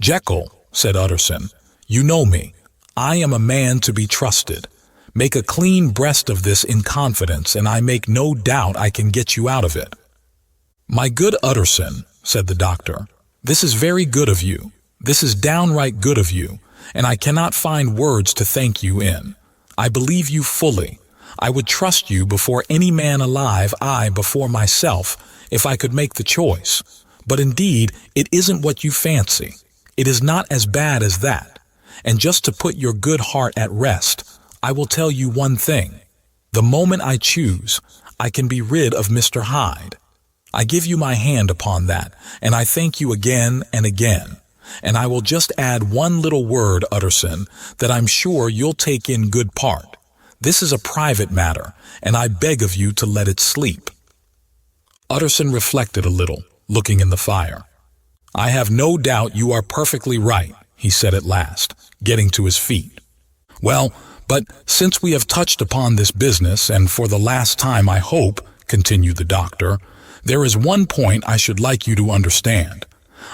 "Jekyll," said Utterson, "you know me. I am a man to be trusted. Make a clean breast of this in confidence, and I make no doubt I can get you out of it." "My good Utterson," said the doctor, "this is very good of you. This is downright good of you, and I cannot find words to thank you in. I believe you fully. I would trust you before any man alive, I before myself, if I could make the choice. But indeed, it isn't what you fancy. It is not as bad as that. And just to put your good heart at rest, I will tell you one thing. The moment I choose, I can be rid of Mr. Hyde. I give you my hand upon that, and I thank you again and again. And I will just add one little word, Utterson, that I'm sure you'll take in good part. This is a private matter, and I beg of you to let it sleep." Utterson reflected a little, looking in the fire. "I have no doubt you are perfectly right," he said at last, getting to his feet. "Well, but since we have touched upon this business, and for the last time I hope," continued the doctor, "there is one point I should like you to understand.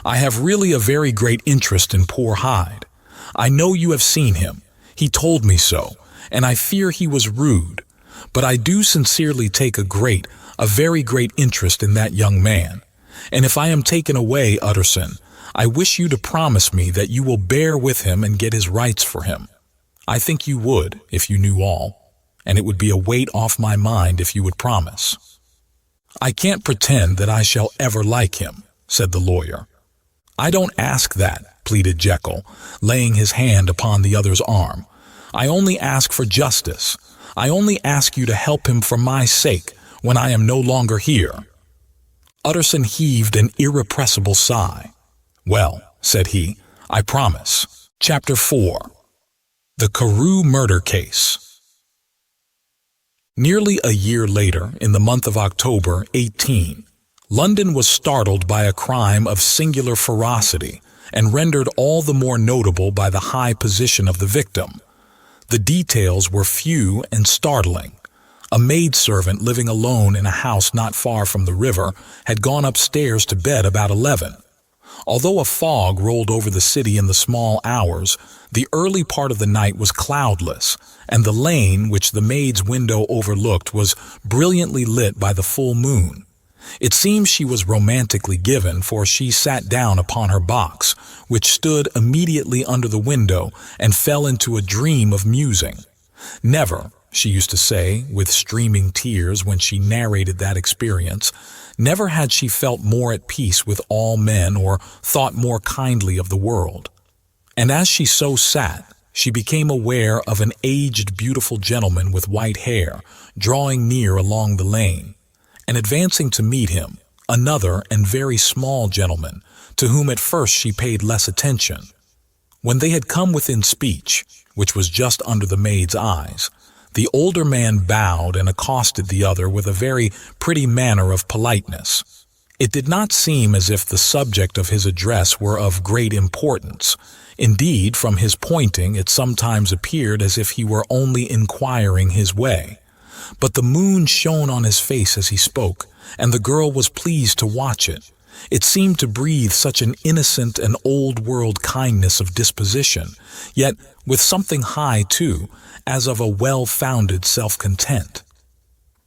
I have really a very great interest in poor Hyde. I know you have seen him. He told me so. And I fear he was rude, but I do sincerely take a very great interest in that young man. And if I am taken away, Utterson, I wish you to promise me that you will bear with him and get his rights for him. I think you would, if you knew all, and it would be a weight off my mind if you would promise." "I can't pretend that I shall ever like him," said the lawyer. "I don't ask that," pleaded Jekyll, laying his hand upon the other's arm. "I only ask for justice. I only ask you to help him for my sake when I am no longer here." Utterson heaved an irrepressible sigh. "Well," said he, "I promise." Chapter 4. The Carew Murder Case. Nearly a year later, in the month of October, 18, London was startled by a crime of singular ferocity and rendered all the more notable by the high position of the victim. The details were few and startling. A maidservant living alone in a house not far from the river had gone upstairs to bed about 11. Although a fog rolled over the city in the small hours, the early part of the night was cloudless, and the lane which the maid's window overlooked was brilliantly lit by the full moon. It seems she was romantically given, for she sat down upon her box, which stood immediately under the window, and fell into a dream of musing. Never, she used to say, with streaming tears when she narrated that experience, never had she felt more at peace with all men or thought more kindly of the world. And as she so sat, she became aware of an aged, beautiful gentleman with white hair drawing near along the lane, and advancing to meet him, another and very small gentleman, to whom at first she paid less attention. When they had come within speech, which was just under the maid's eyes, the older man bowed and accosted the other with a very pretty manner of politeness. It did not seem as if the subject of his address were of great importance. Indeed, from his pointing, it sometimes appeared as if he were only inquiring his way. But the moon shone on his face as he spoke, and the girl was pleased to watch it. It seemed to breathe such an innocent and old-world kindness of disposition, yet with something high, too, as of a well-founded self-content.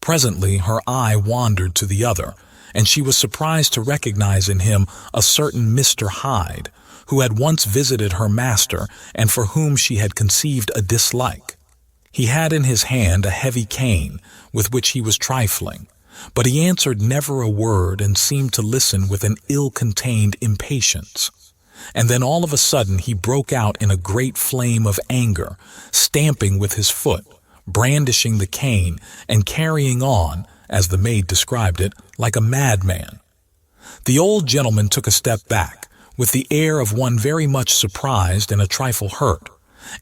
Presently her eye wandered to the other, and she was surprised to recognize in him a certain Mr. Hyde, who had once visited her master and for whom she had conceived a dislike. He had in his hand a heavy cane, with which he was trifling, but he answered never a word and seemed to listen with an ill-contained impatience. And then all of a sudden he broke out in a great flame of anger, stamping with his foot, brandishing the cane, and carrying on, as the maid described it, like a madman. The old gentleman took a step back, with the air of one very much surprised and a trifle hurt,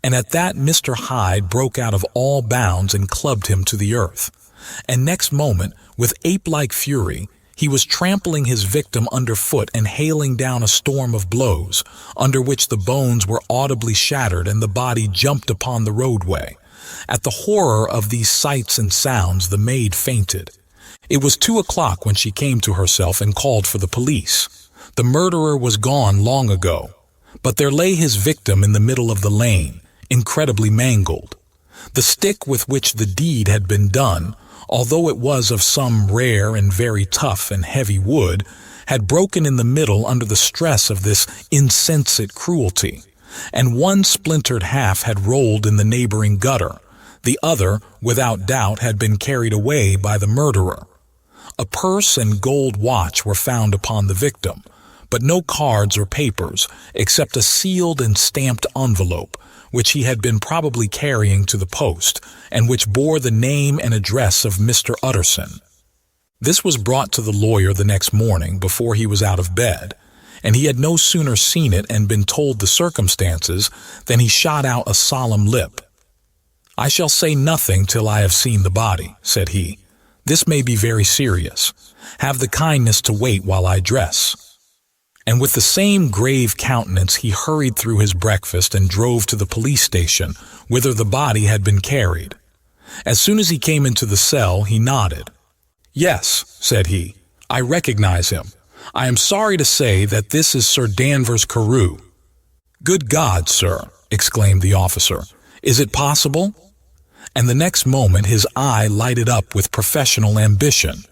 and at that Mr. Hyde broke out of all bounds and clubbed him to the earth. And next moment, with ape-like fury, he was trampling his victim underfoot and hailing down a storm of blows, under which the bones were audibly shattered and the body jumped upon the roadway. At the horror of these sights and sounds, the maid fainted. It was 2 o'clock when she came to herself and called for the police. The murderer was gone long ago, but there lay his victim in the middle of the lane, incredibly mangled. The stick with which the deed had been done, although it was of some rare and very tough and heavy wood, had broken in the middle under the stress of this insensate cruelty, and one splintered half had rolled in the neighboring gutter. The other, without doubt, had been carried away by the murderer. A purse and gold watch were found upon the victim, but no cards or papers, except a sealed and stamped envelope, which he had been probably carrying to the post, and which bore the name and address of Mr. Utterson. This was brought to the lawyer the next morning before he was out of bed, and he had no sooner seen it and been told the circumstances than he shot out a solemn lip. "I shall say nothing till I have seen the body," said he. "This may be very serious. Have the kindness to wait while I dress." And with the same grave countenance he hurried through his breakfast and drove to the police station, whither the body had been carried. As soon as he came into the cell, he nodded. "Yes," said he, "I recognize him. I am sorry to say that this is Sir Danvers Carew." "Good God, sir!" exclaimed the officer. "Is it possible?" And the next moment his eye lighted up with professional ambition.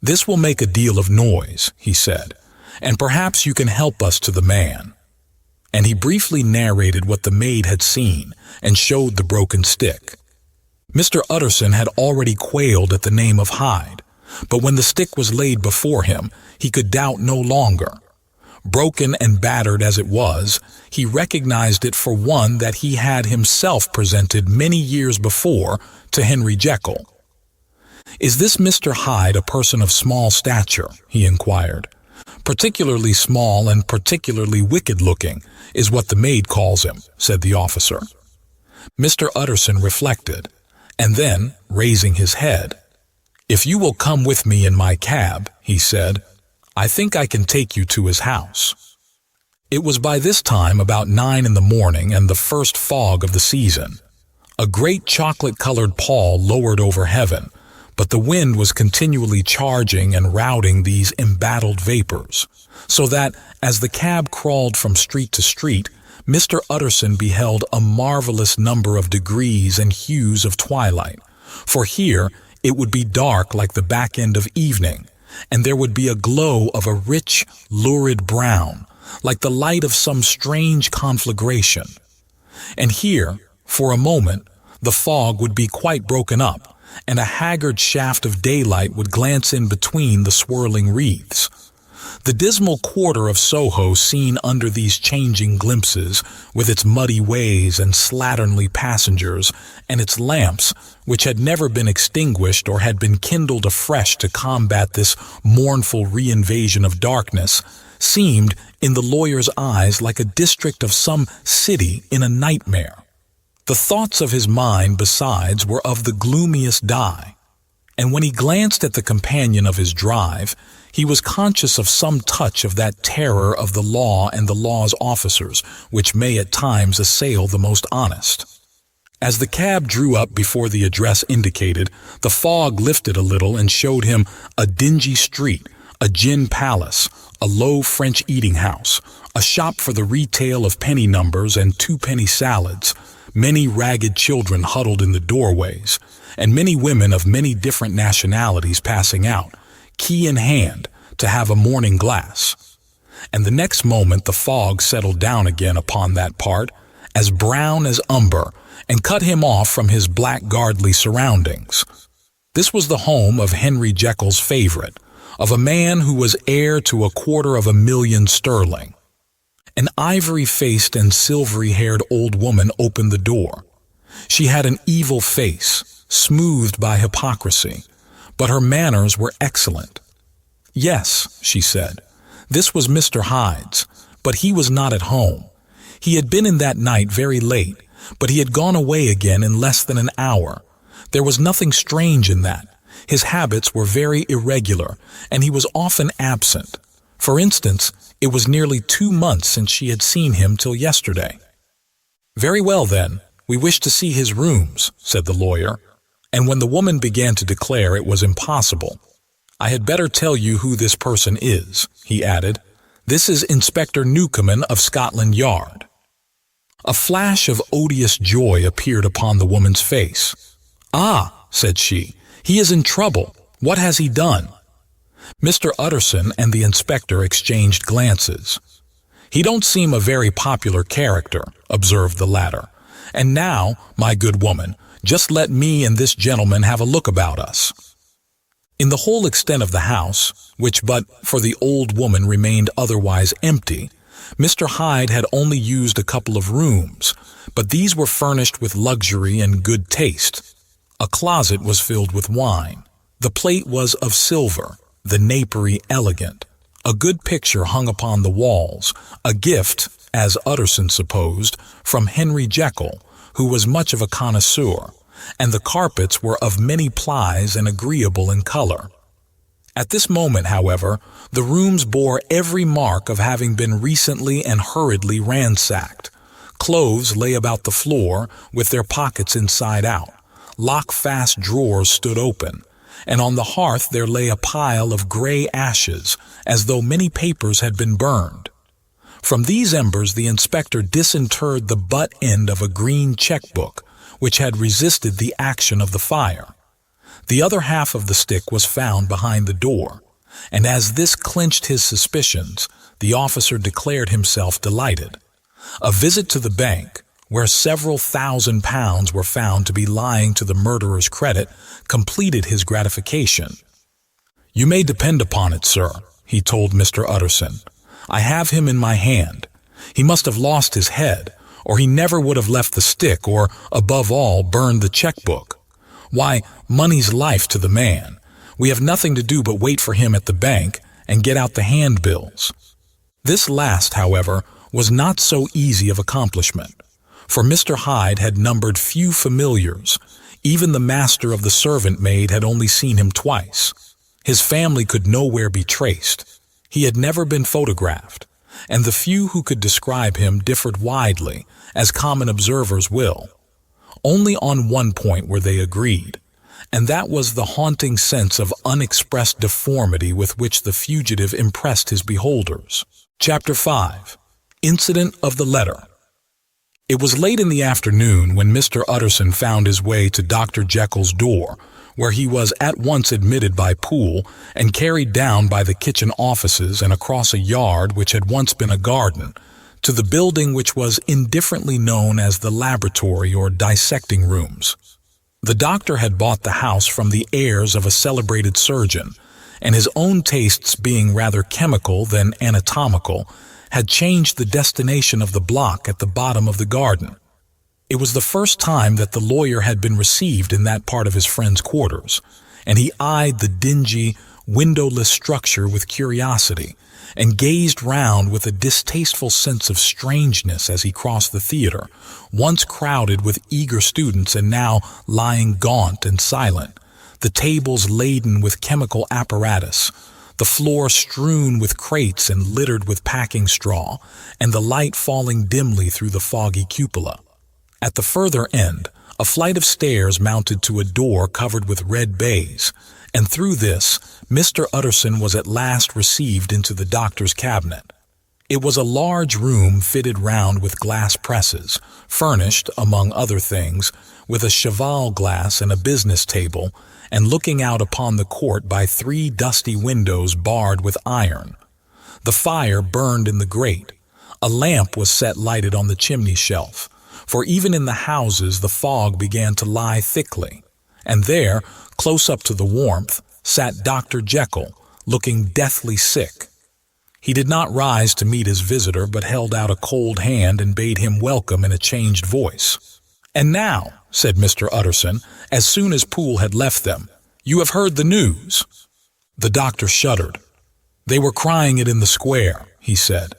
"This will make a deal of noise," he said, "and perhaps you can help us to the man." And he briefly narrated what the maid had seen and showed the broken stick. Mr. Utterson had already quailed at the name of Hyde, but when the stick was laid before him, he could doubt no longer. Broken and battered as it was, he recognized it for one that he had himself presented many years before to Henry Jekyll. "Is this Mr. Hyde a person of small stature?" he inquired. "Particularly small and particularly wicked-looking is what the maid calls him," said the officer. Mr. Utterson reflected, and then, raising his head, "If you will come with me in my cab," he said, "I think I can take you to his house." It was by this time about 9 in the morning and the first fog of the season. A great chocolate-colored pall lowered over heaven, but the wind was continually charging and routing these embattled vapors, so that, as the cab crawled from street to street, Mr. Utterson beheld a marvelous number of degrees and hues of twilight, for here it would be dark like the back end of evening, and there would be a glow of a rich, lurid brown, like the light of some strange conflagration. And here, for a moment, the fog would be quite broken up, and a haggard shaft of daylight would glance in between the swirling wreaths. The dismal quarter of Soho seen under these changing glimpses, with its muddy ways and slatternly passengers, and its lamps, which had never been extinguished or had been kindled afresh to combat this mournful reinvasion of darkness, seemed, in the lawyer's eyes, like a district of some city in a nightmare. The thoughts of his mind, besides, were of the gloomiest dye, and when he glanced at the companion of his drive, he was conscious of some touch of that terror of the law and the law's officers, which may at times assail the most honest. As the cab drew up before the address indicated, the fog lifted a little and showed him a dingy street, a gin palace, a low French eating house, a shop for the retail of penny numbers and two-penny salads, many ragged children huddled in the doorways, and many women of many different nationalities passing out, key in hand, to have a morning glass. And the next moment the fog settled down again upon that part, as brown as umber, and cut him off from his blackguardly surroundings. This was the home of Henry Jekyll's favorite, of a man who was heir to £250,000 sterling. An ivory-faced and silvery-haired old woman opened the door. She had an evil face, smoothed by hypocrisy, but her manners were excellent. Yes, she said, this was Mr. Hyde's, but he was not at home. He had been in that night very late, but he had gone away again in less than an hour. There was nothing strange in that. His habits were very irregular, and he was often absent. For instance, it was nearly 2 months since she had seen him till yesterday. Very well, then, we wish to see his rooms, said the lawyer, and when the woman began to declare it was impossible, I had better tell you who this person is, he added. This is Inspector Newcomen of Scotland Yard. A flash of odious joy appeared upon the woman's face. Ah, said she, he is in trouble. What has he done? Mr. Utterson and the inspector exchanged glances. He don't seem a very popular character, observed the latter. And now, my good woman, just let me and this gentleman have a look about us. In the whole extent of the house, which but for the old woman remained otherwise empty, Mr. Hyde had only used a couple of rooms, but these were furnished with luxury and good taste. A closet was filled with wine. The plate was of silver, the napery elegant. A good picture hung upon the walls, a gift, as Utterson supposed, from Henry Jekyll, who was much of a connoisseur, and the carpets were of many plies and agreeable in color. At this moment, however, the rooms bore every mark of having been recently and hurriedly ransacked. Clothes lay about the floor, with their pockets inside out. Lock-fast drawers stood open, and on the hearth there lay a pile of gray ashes, as though many papers had been burned. From these embers the inspector disinterred the butt end of a green checkbook, which had resisted the action of the fire. The other half of the stick was found behind the door, and as this clinched his suspicions, the officer declared himself delighted. A visit to the bank, where several £1,000s were found to be lying to the murderer's credit, completed his gratification. You may depend upon it, sir, he told Mr. Utterson. I have him in my hand. He must have lost his head, or he never would have left the stick, or, above all, burned the checkbook. Why, money's life to the man. We have nothing to do but wait for him at the bank and get out the handbills. This last, however, was not so easy of accomplishment, for Mr. Hyde had numbered few familiars. Even the master of the servant maid had only seen him twice. His family could nowhere be traced. He had never been photographed, and the few who could describe him differed widely, as common observers will. Only on one point were they agreed, and that was the haunting sense of unexpressed deformity with which the fugitive impressed his beholders. Chapter 5. Incident of the Letter. It was late in the afternoon when Mr. Utterson found his way to Dr. Jekyll's door, where he was at once admitted by Poole and carried down by the kitchen offices and across a yard which had once been a garden, to the building which was indifferently known as the laboratory or dissecting rooms. The doctor had bought the house from the heirs of a celebrated surgeon, and his own tastes being rather chemical than anatomical, had changed the destination of the block at the bottom of the garden. It was the first time that the lawyer had been received in that part of his friend's quarters, and he eyed the dingy, windowless structure with curiosity, and gazed round with a distasteful sense of strangeness as he crossed the theater, once crowded with eager students and now lying gaunt and silent, the tables laden with chemical apparatus, the floor strewn with crates and littered with packing straw, and the light falling dimly through the foggy cupola. At the further end, a flight of stairs mounted to a door covered with red baize, and through this, Mr. Utterson was at last received into the doctor's cabinet. It was a large room fitted round with glass presses, furnished, among other things, with a cheval glass and a business table, and looking out upon the court by 3 dusty windows barred with iron. The fire burned in the grate. A lamp was set lighted on the chimney shelf, for even in the houses the fog began to lie thickly, and there, close up to the warmth, sat Dr. Jekyll, looking deathly sick. He did not rise to meet his visitor, but held out a cold hand and bade him welcome in a changed voice. "And now," said Mr. Utterson, as soon as Poole had left them, "you have heard the news." The doctor shuddered. "They were crying it in the square," he said.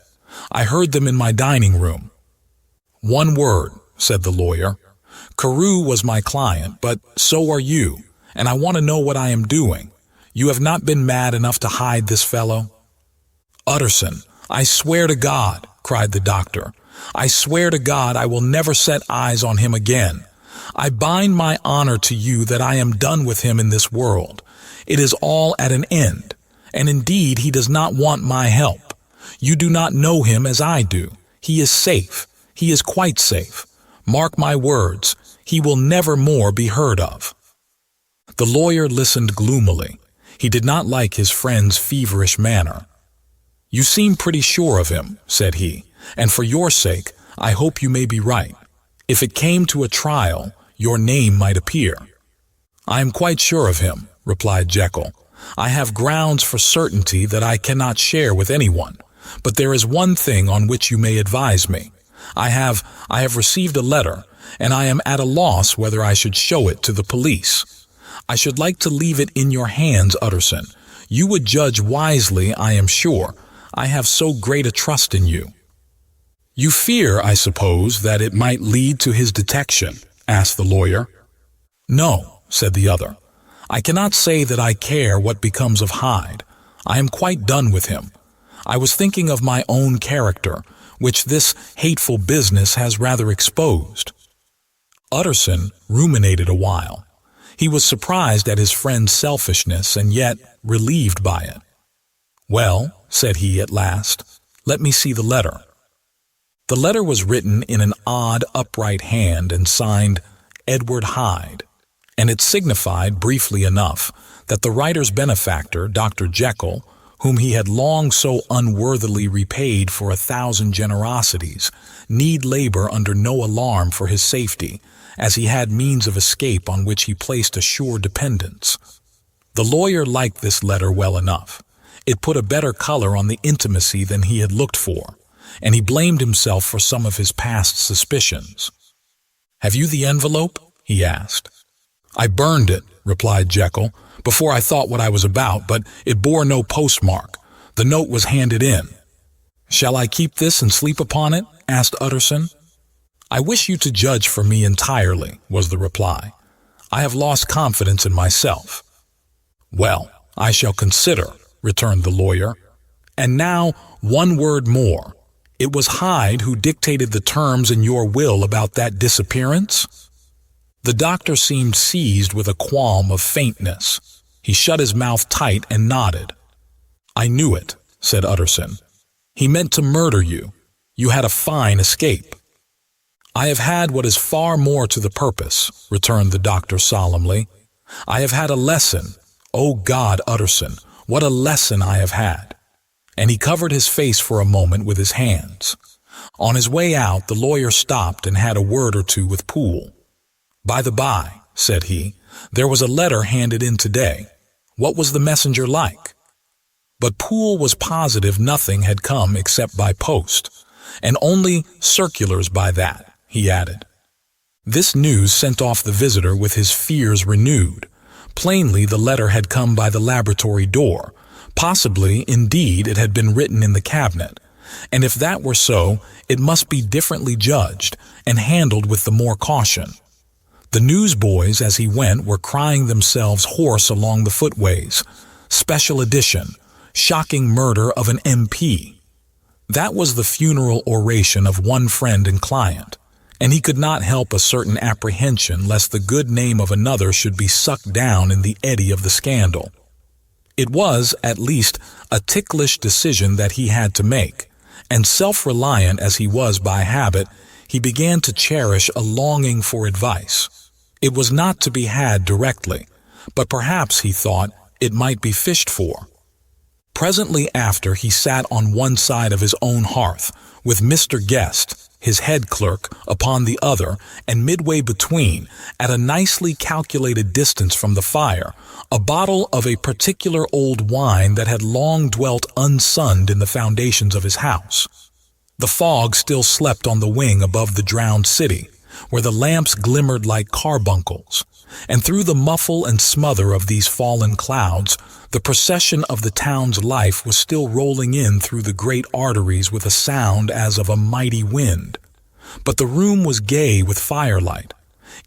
"I heard them in my dining room." "One word," said the lawyer. "Carew was my client, but so are you, and I want to know what I am doing. You have not been mad enough to hide this fellow?" "Utterson, I swear to God," cried the doctor, "I swear to God I will never set eyes on him again. I bind my honor to you that I am done with him in this world. It is all at an end, and indeed he does not want my help. You do not know him as I do. He is safe. He is quite safe. Mark my words, he will never more be heard of." The lawyer listened gloomily. He did not like his friend's feverish manner. "You seem pretty sure of him," said he, "and for your sake, I hope you may be right. If it came to a trial, your name might appear." "I am quite sure of him," replied Jekyll. "I have grounds for certainty that I cannot share with anyone, but there is one thing on which you may advise me. I have received a letter, and I am at a loss whether I should show it to the police. I should like to leave it in your hands, Utterson. You would judge wisely, I am sure. I have so great a trust in you." "You fear, I suppose, that it might lead to his detection?" asked the lawyer. "No," said the other. "I cannot say that I care what becomes of Hyde. I am quite done with him. I was thinking of my own character, which this hateful business has rather exposed." Utterson ruminated a while. He was surprised at his friend's selfishness and yet relieved by it. "Well," said he at last, "let me see the letter." The letter was written in an odd, upright hand and signed Edward Hyde, and it signified, briefly enough, that the writer's benefactor, Dr. Jekyll, whom he had long so unworthily repaid for 1,000 generosities, need labor under no alarm for his safety, as he had means of escape on which he placed a sure dependence. The lawyer liked this letter well enough. It put a better color on the intimacy than he had looked for, and he blamed himself for some of his past suspicions. "Have you the envelope?" he asked. "I burned it," replied Jekyll, "before I thought what I was about, but it bore no postmark. The note was handed in." "Shall I keep this and sleep upon it?" asked Utterson. "I wish you to judge for me entirely," was the reply. "I have lost confidence in myself." "Well, I shall consider," returned the lawyer. "And now, one word more. It was Hyde who dictated the terms in your will about that disappearance?" The doctor seemed seized with a qualm of faintness. He shut his mouth tight and nodded. "I knew it," said Utterson. "He meant to murder you. You had a fine escape." "I have had what is far more to the purpose," returned the doctor solemnly. "I have had a lesson. O God, Utterson, what a lesson I have had." And he covered his face for a moment with his hands. On his way out, the lawyer stopped and had a word or two with Poole. "By the by," said he, "there was a letter handed in today. What was the messenger like? But Poole was positive nothing had come except by post, and only circulars by that, he added. This news sent off the visitor with his fears renewed. Plainly the letter had come by the laboratory door. Possibly, indeed, it had been written in the cabinet, and if that were so, it must be differently judged and handled with the more caution. The newsboys, as he went, were crying themselves hoarse along the footways. Special edition, shocking murder of an MP. That was the funeral oration of one friend and client, and he could not help a certain apprehension lest the good name of another should be sucked down in the eddy of the scandal. It was, at least, a ticklish decision that he had to make, and self-reliant as he was by habit, he began to cherish a longing for advice. It was not to be had directly, but perhaps, he thought, it might be fished for. Presently after, he sat on one side of his own hearth, with Mr. Guest, his head clerk, upon the other, and midway between, at a nicely calculated distance from the fire, a bottle of a particular old wine that had long dwelt unsunned in the foundations of his house. The fog still slept on the wing above the drowned city, where the lamps glimmered like carbuncles, and through the muffle and smother of these fallen clouds, the procession of the town's life was still rolling in through the great arteries with a sound as of a mighty wind. But the room was gay with firelight.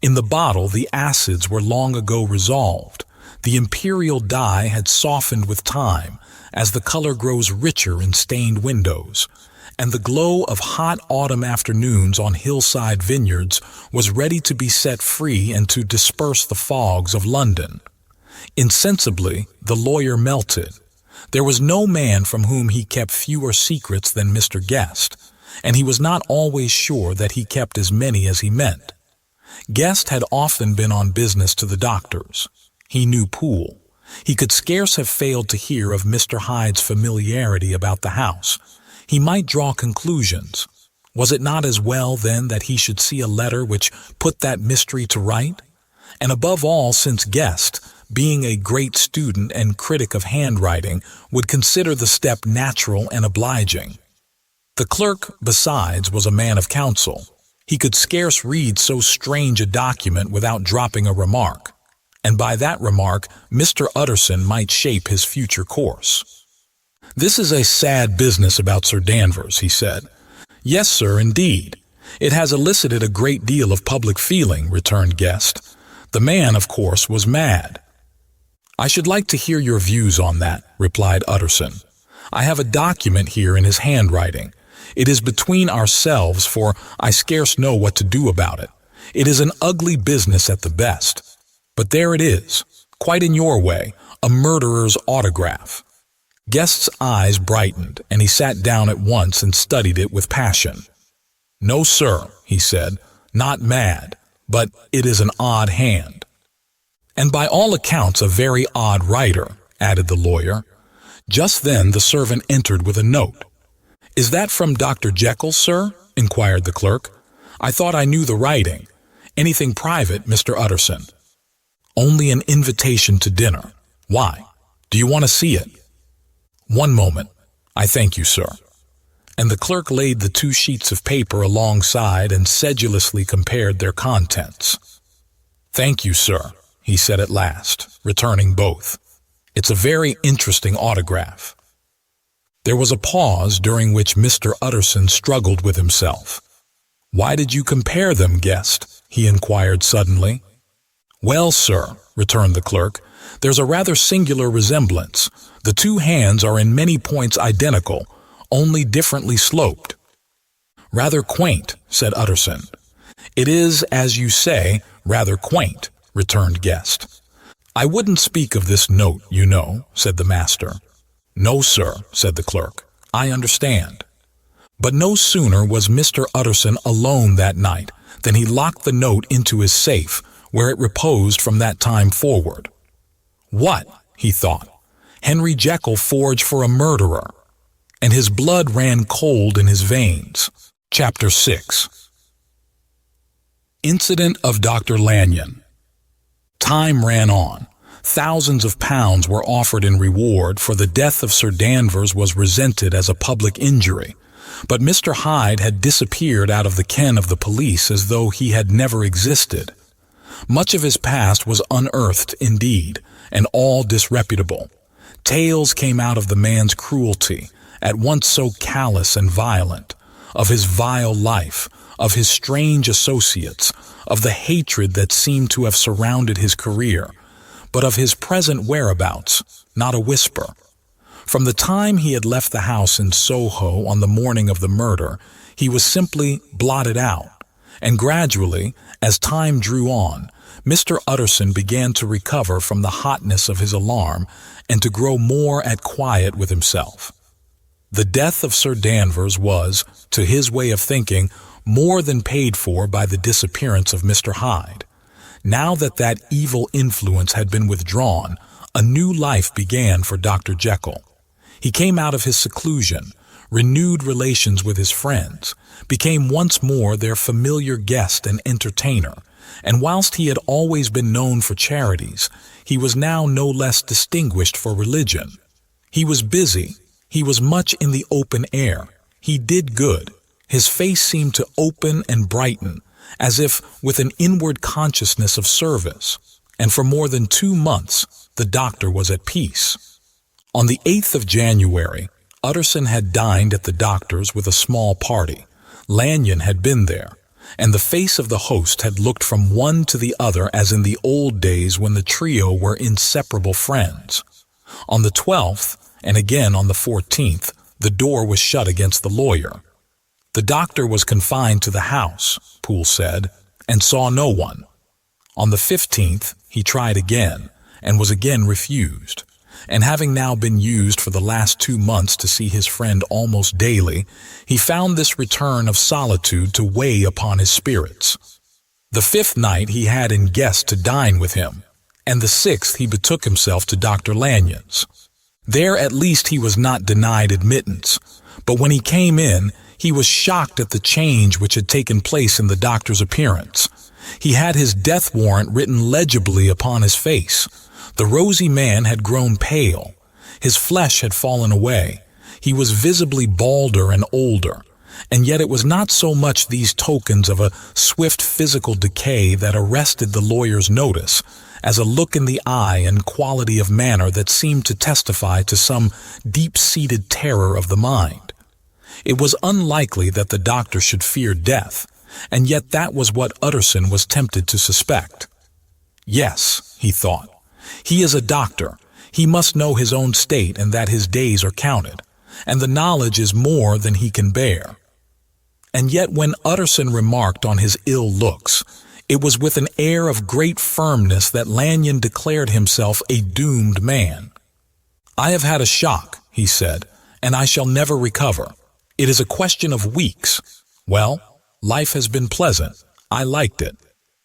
In the bottle the acids were long ago resolved. The imperial dye had softened with time, as the color grows richer in stained windows, and the glow of hot autumn afternoons on hillside vineyards was ready to be set free and to disperse the fogs of London. Insensibly, the lawyer melted. There was no man from whom he kept fewer secrets than Mr. Guest, and he was not always sure that he kept as many as he meant. Guest had often been on business to the doctors. He knew Poole. He could scarce have failed to hear of Mr. Hyde's familiarity about the house. He might draw conclusions. Was it not as well, then, that he should see a letter which put that mystery to right? And above all, since Guest, being a great student and critic of handwriting, would consider the step natural and obliging. The clerk, besides, was a man of counsel. He could scarce read so strange a document without dropping a remark, and by that remark Mr. Utterson might shape his future course. "This is a sad business about Sir Danvers," he said. "Yes, sir, indeed. It has elicited a great deal of public feeling," returned Guest. "The man, of course, was mad." "I should like to hear your views on that," replied Utterson. "I have a document here in his handwriting. It is between ourselves, for I scarce know what to do about it. It is an ugly business at the best. But there it is, quite in your way, a murderer's autograph." Guest's eyes brightened, and he sat down at once and studied it with passion. "No, sir," he said, "not mad, but it is an odd hand." "And by all accounts a very odd writer," added the lawyer. Just then the servant entered with a note. "Is that from Dr. Jekyll, sir?" inquired the clerk. "I thought I knew the writing. Anything private, Mr. Utterson?" "Only an invitation to dinner." "Why? Do you want to see it?" "One moment. I thank you, sir." And the clerk laid the 2 sheets of paper alongside and sedulously compared their contents. "Thank you, sir," he said at last, returning both. "It's a very interesting autograph." There was a pause during which Mr. Utterson struggled with himself. "Why did you compare them, Guest?" he inquired suddenly. "Well, sir," returned the clerk, "there's a rather singular resemblance. The 2 hands are in many points identical, only differently sloped." "Rather quaint," said Utterson. "It is, as you say, rather quaint," returned Guest. "I wouldn't speak of this note, you know," said the master. "No, sir," said the clerk. "I understand." But no sooner was Mr. Utterson alone that night than he locked the note into his safe, where it reposed from that time forward. "What?" he thought. "Henry Jekyll forged for a murderer." And his blood ran cold in his veins. Chapter 6. Incident of Dr. Lanyon. Time ran on. Thousands of pounds were offered in reward, for the death of Sir Danvers was resented as a public injury. But Mr. Hyde had disappeared out of the ken of the police as though he had never existed. Much of his past was unearthed indeed, and all disreputable. Tales came out of the man's cruelty, at once so callous and violent, of his vile life, of his strange associates, of the hatred that seemed to have surrounded his career, but of his present whereabouts, not a whisper. From the time he had left the house in Soho on the morning of the murder, he was simply blotted out, and gradually, as time drew on, Mr. Utterson began to recover from the hotness of his alarm and to grow more at quiet with himself. The death of Sir Danvers was, to his way of thinking, more than paid for by the disappearance of Mr. Hyde. Now that that evil influence had been withdrawn, a new life began for Dr. Jekyll. He came out of his seclusion, renewed relations with his friends, became once more their familiar guest and entertainer, and whilst he had always been known for charities, he was now no less distinguished for religion. He was busy. He was much in the open air. He did good. His face seemed to open and brighten, as if with an inward consciousness of service, and for more than 2 months the doctor was at peace. On the 8th of January, Utterson had dined at the doctor's with a small party. Lanyon had been there, and the face of the host had looked from one to the other as in the old days when the trio were inseparable friends. On the 12th, and again on the 14th, the door was shut against the lawyer. The doctor was confined to the house, Poole said, and saw no one. On the 15th, he tried again, and was again refused. And having now been used for the last 2 months to see his friend almost daily, he found this return of solitude to weigh upon his spirits. The 5th night he had in guest to dine with him, and the 6th he betook himself to Dr. Lanyon's. There at least he was not denied admittance, but when he came in, he was shocked at the change which had taken place in the doctor's appearance. He had his death warrant written legibly upon his face. The rosy man had grown pale. His flesh had fallen away. He was visibly balder and older, and yet it was not so much these tokens of a swift physical decay that arrested the lawyer's notice, as a look in the eye and quality of manner that seemed to testify to some deep-seated terror of the mind. It was unlikely that the doctor should fear death, and yet that was what Utterson was tempted to suspect. Yes, he thought, he is a doctor. He must know his own state and that his days are counted, and the knowledge is more than he can bear. And yet when Utterson remarked on his ill looks, it was with an air of great firmness that Lanyon declared himself a doomed man. "I have had a shock," he said, "and I shall never recover. It is a question of weeks. Well, life has been pleasant. I liked it.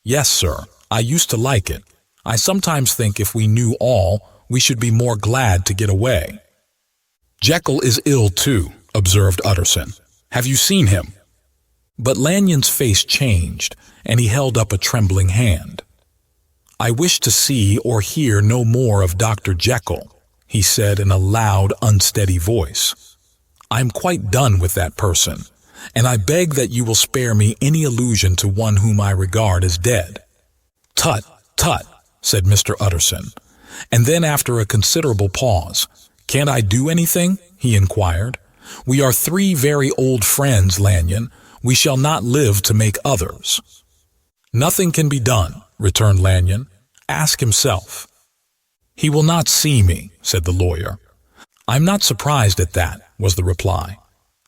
Yes, sir, I used to like it. I sometimes think if we knew all, we should be more glad to get away." "Jekyll is ill too," observed Utterson. "Have you seen him?" But Lanyon's face changed, and he held up a trembling hand. "I wish to see or hear no more of Dr. Jekyll," he said in a loud, unsteady voice. "I am quite done with that person, and I beg that you will spare me any allusion to one whom I regard as dead." "Tut, tut," said Mr. Utterson, and then after a considerable pause, "Can't I do anything?" he inquired. "We are 3 very old friends, Lanyon. We shall not live to make others." "Nothing can be done," returned Lanyon. "Ask himself." "He will not see me," said the lawyer. "I'm not surprised at that," was the reply.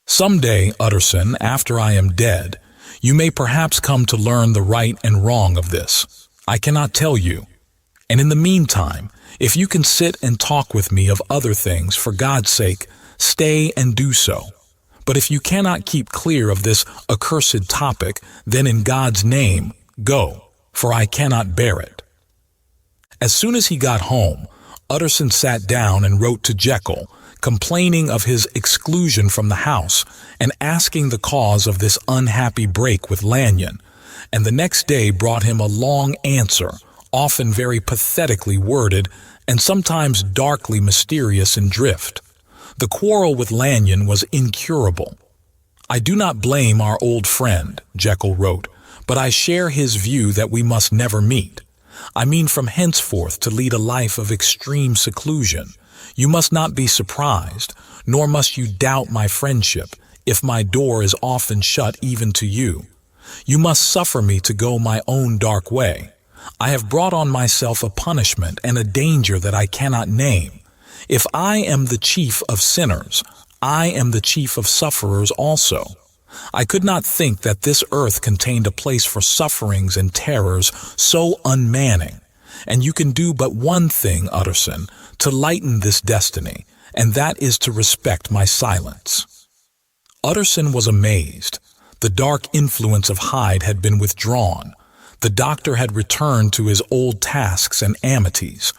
"Some day, Utterson, after I am dead, you may perhaps come to learn the right and wrong of this. I cannot tell you. And in the meantime, if you can sit and talk with me of other things, for God's sake, stay and do so. But if you cannot keep clear of this accursed topic, then in God's name, go, for I cannot bear it." As soon as he got home, Utterson sat down and wrote to Jekyll, complaining of his exclusion from the house and asking the cause of this unhappy break with Lanyon, and the next day brought him a long answer, often very pathetically worded and sometimes darkly mysterious in drift. The quarrel with Lanyon was incurable. "I do not blame our old friend," Jekyll wrote, "but I share his view that we must never meet. I mean from henceforth to lead a life of extreme seclusion. You must not be surprised, nor must you doubt my friendship, if my door is often shut even to you. You must suffer me to go my own dark way. I have brought on myself a punishment and a danger that I cannot name. If I am the chief of sinners, I am the chief of sufferers also. I could not think that this earth contained a place for sufferings and terrors so unmanning. And you can do but one thing, Utterson, to lighten this destiny, and that is to respect my silence." Utterson was amazed. The dark influence of Hyde had been withdrawn. The doctor had returned to his old tasks and amities.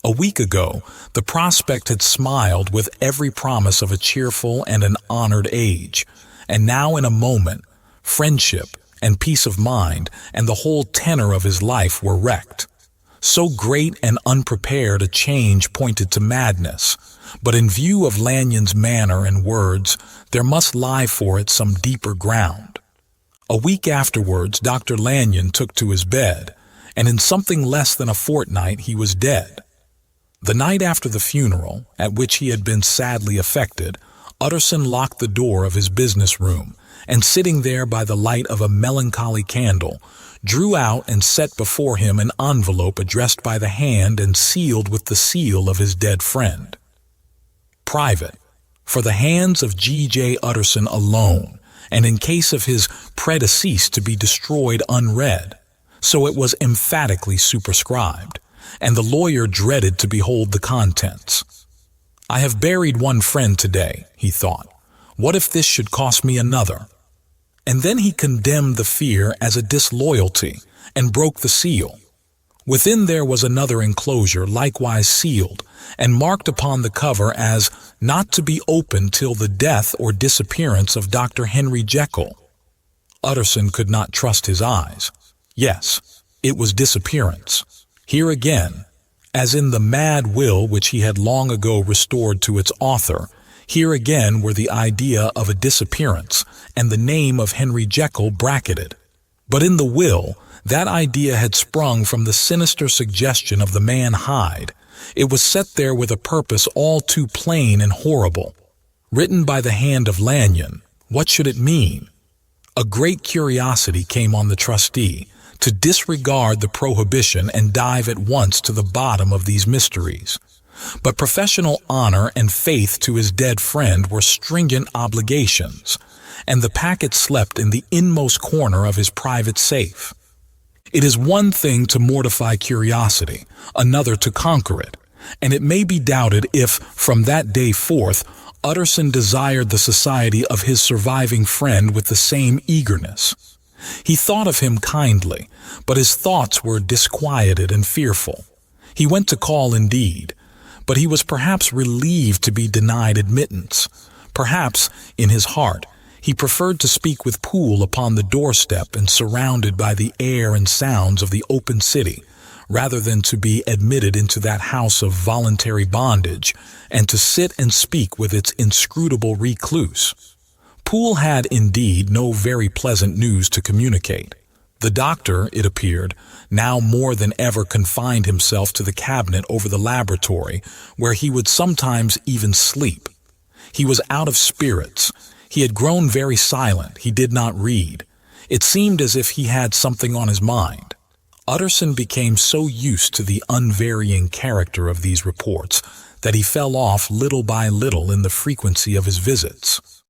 A week ago, the prospect had smiled with every promise of a cheerful and an honored age, and now in a moment, friendship and peace of mind and the whole tenor of his life were wrecked. So great and unprepared a change pointed to madness, but in view of Lanyon's manner and words, there must lie for it some deeper ground. A week afterwards, Dr. Lanyon took to his bed, and in something less than a fortnight he was dead. The night after the funeral, at which he had been sadly affected, Utterson locked the door of his business room, and sitting there by the light of a melancholy candle, drew out and set before him an envelope addressed by the hand and sealed with the seal of his dead friend. "Private, for the hands of G.J. Utterson alone, and in case of his predeceased to be destroyed unread," so it was emphatically superscribed, and the lawyer dreaded to behold the contents. "I have buried one friend today," he thought. "What if this should cost me another?" And then he condemned the fear as a disloyalty and broke the seal. Within there was another enclosure, likewise sealed, and marked upon the cover as "not to be opened till the death or disappearance of Dr. Henry Jekyll." Utterson could not trust his eyes. Yes, it was disappearance. Here again, as in the mad will which he had long ago restored to its author, here again were the idea of a disappearance and the name of Henry Jekyll bracketed. But in the will, that idea had sprung from the sinister suggestion of the man Hyde. It was set there with a purpose all too plain and horrible. Written by the hand of Lanyon, what should it mean? A great curiosity came on the trustee to disregard the prohibition and dive at once to the bottom of these mysteries. But professional honor and faith to his dead friend were stringent obligations, and the packet slept in the inmost corner of his private safe. It is one thing to mortify curiosity, another to conquer it, and it may be doubted if, from that day forth, Utterson desired the society of his surviving friend with the same eagerness. He thought of him kindly, but his thoughts were disquieted and fearful. He went to call indeed, but he was perhaps relieved to be denied admittance. Perhaps, in his heart, he preferred to speak with Poole upon the doorstep and surrounded by the air and sounds of the open city, rather than to be admitted into that house of voluntary bondage, and to sit and speak with its inscrutable recluse. Poole had, indeed, no very pleasant news to communicate. The doctor, it appeared, now more than ever confined himself to the cabinet over the laboratory, where he would sometimes even sleep. He was out of spirits. He had grown very silent. He did not read. It seemed as if he had something on his mind. Utterson became so used to the unvarying character of these reports that he fell off little by little in the frequency of his visits.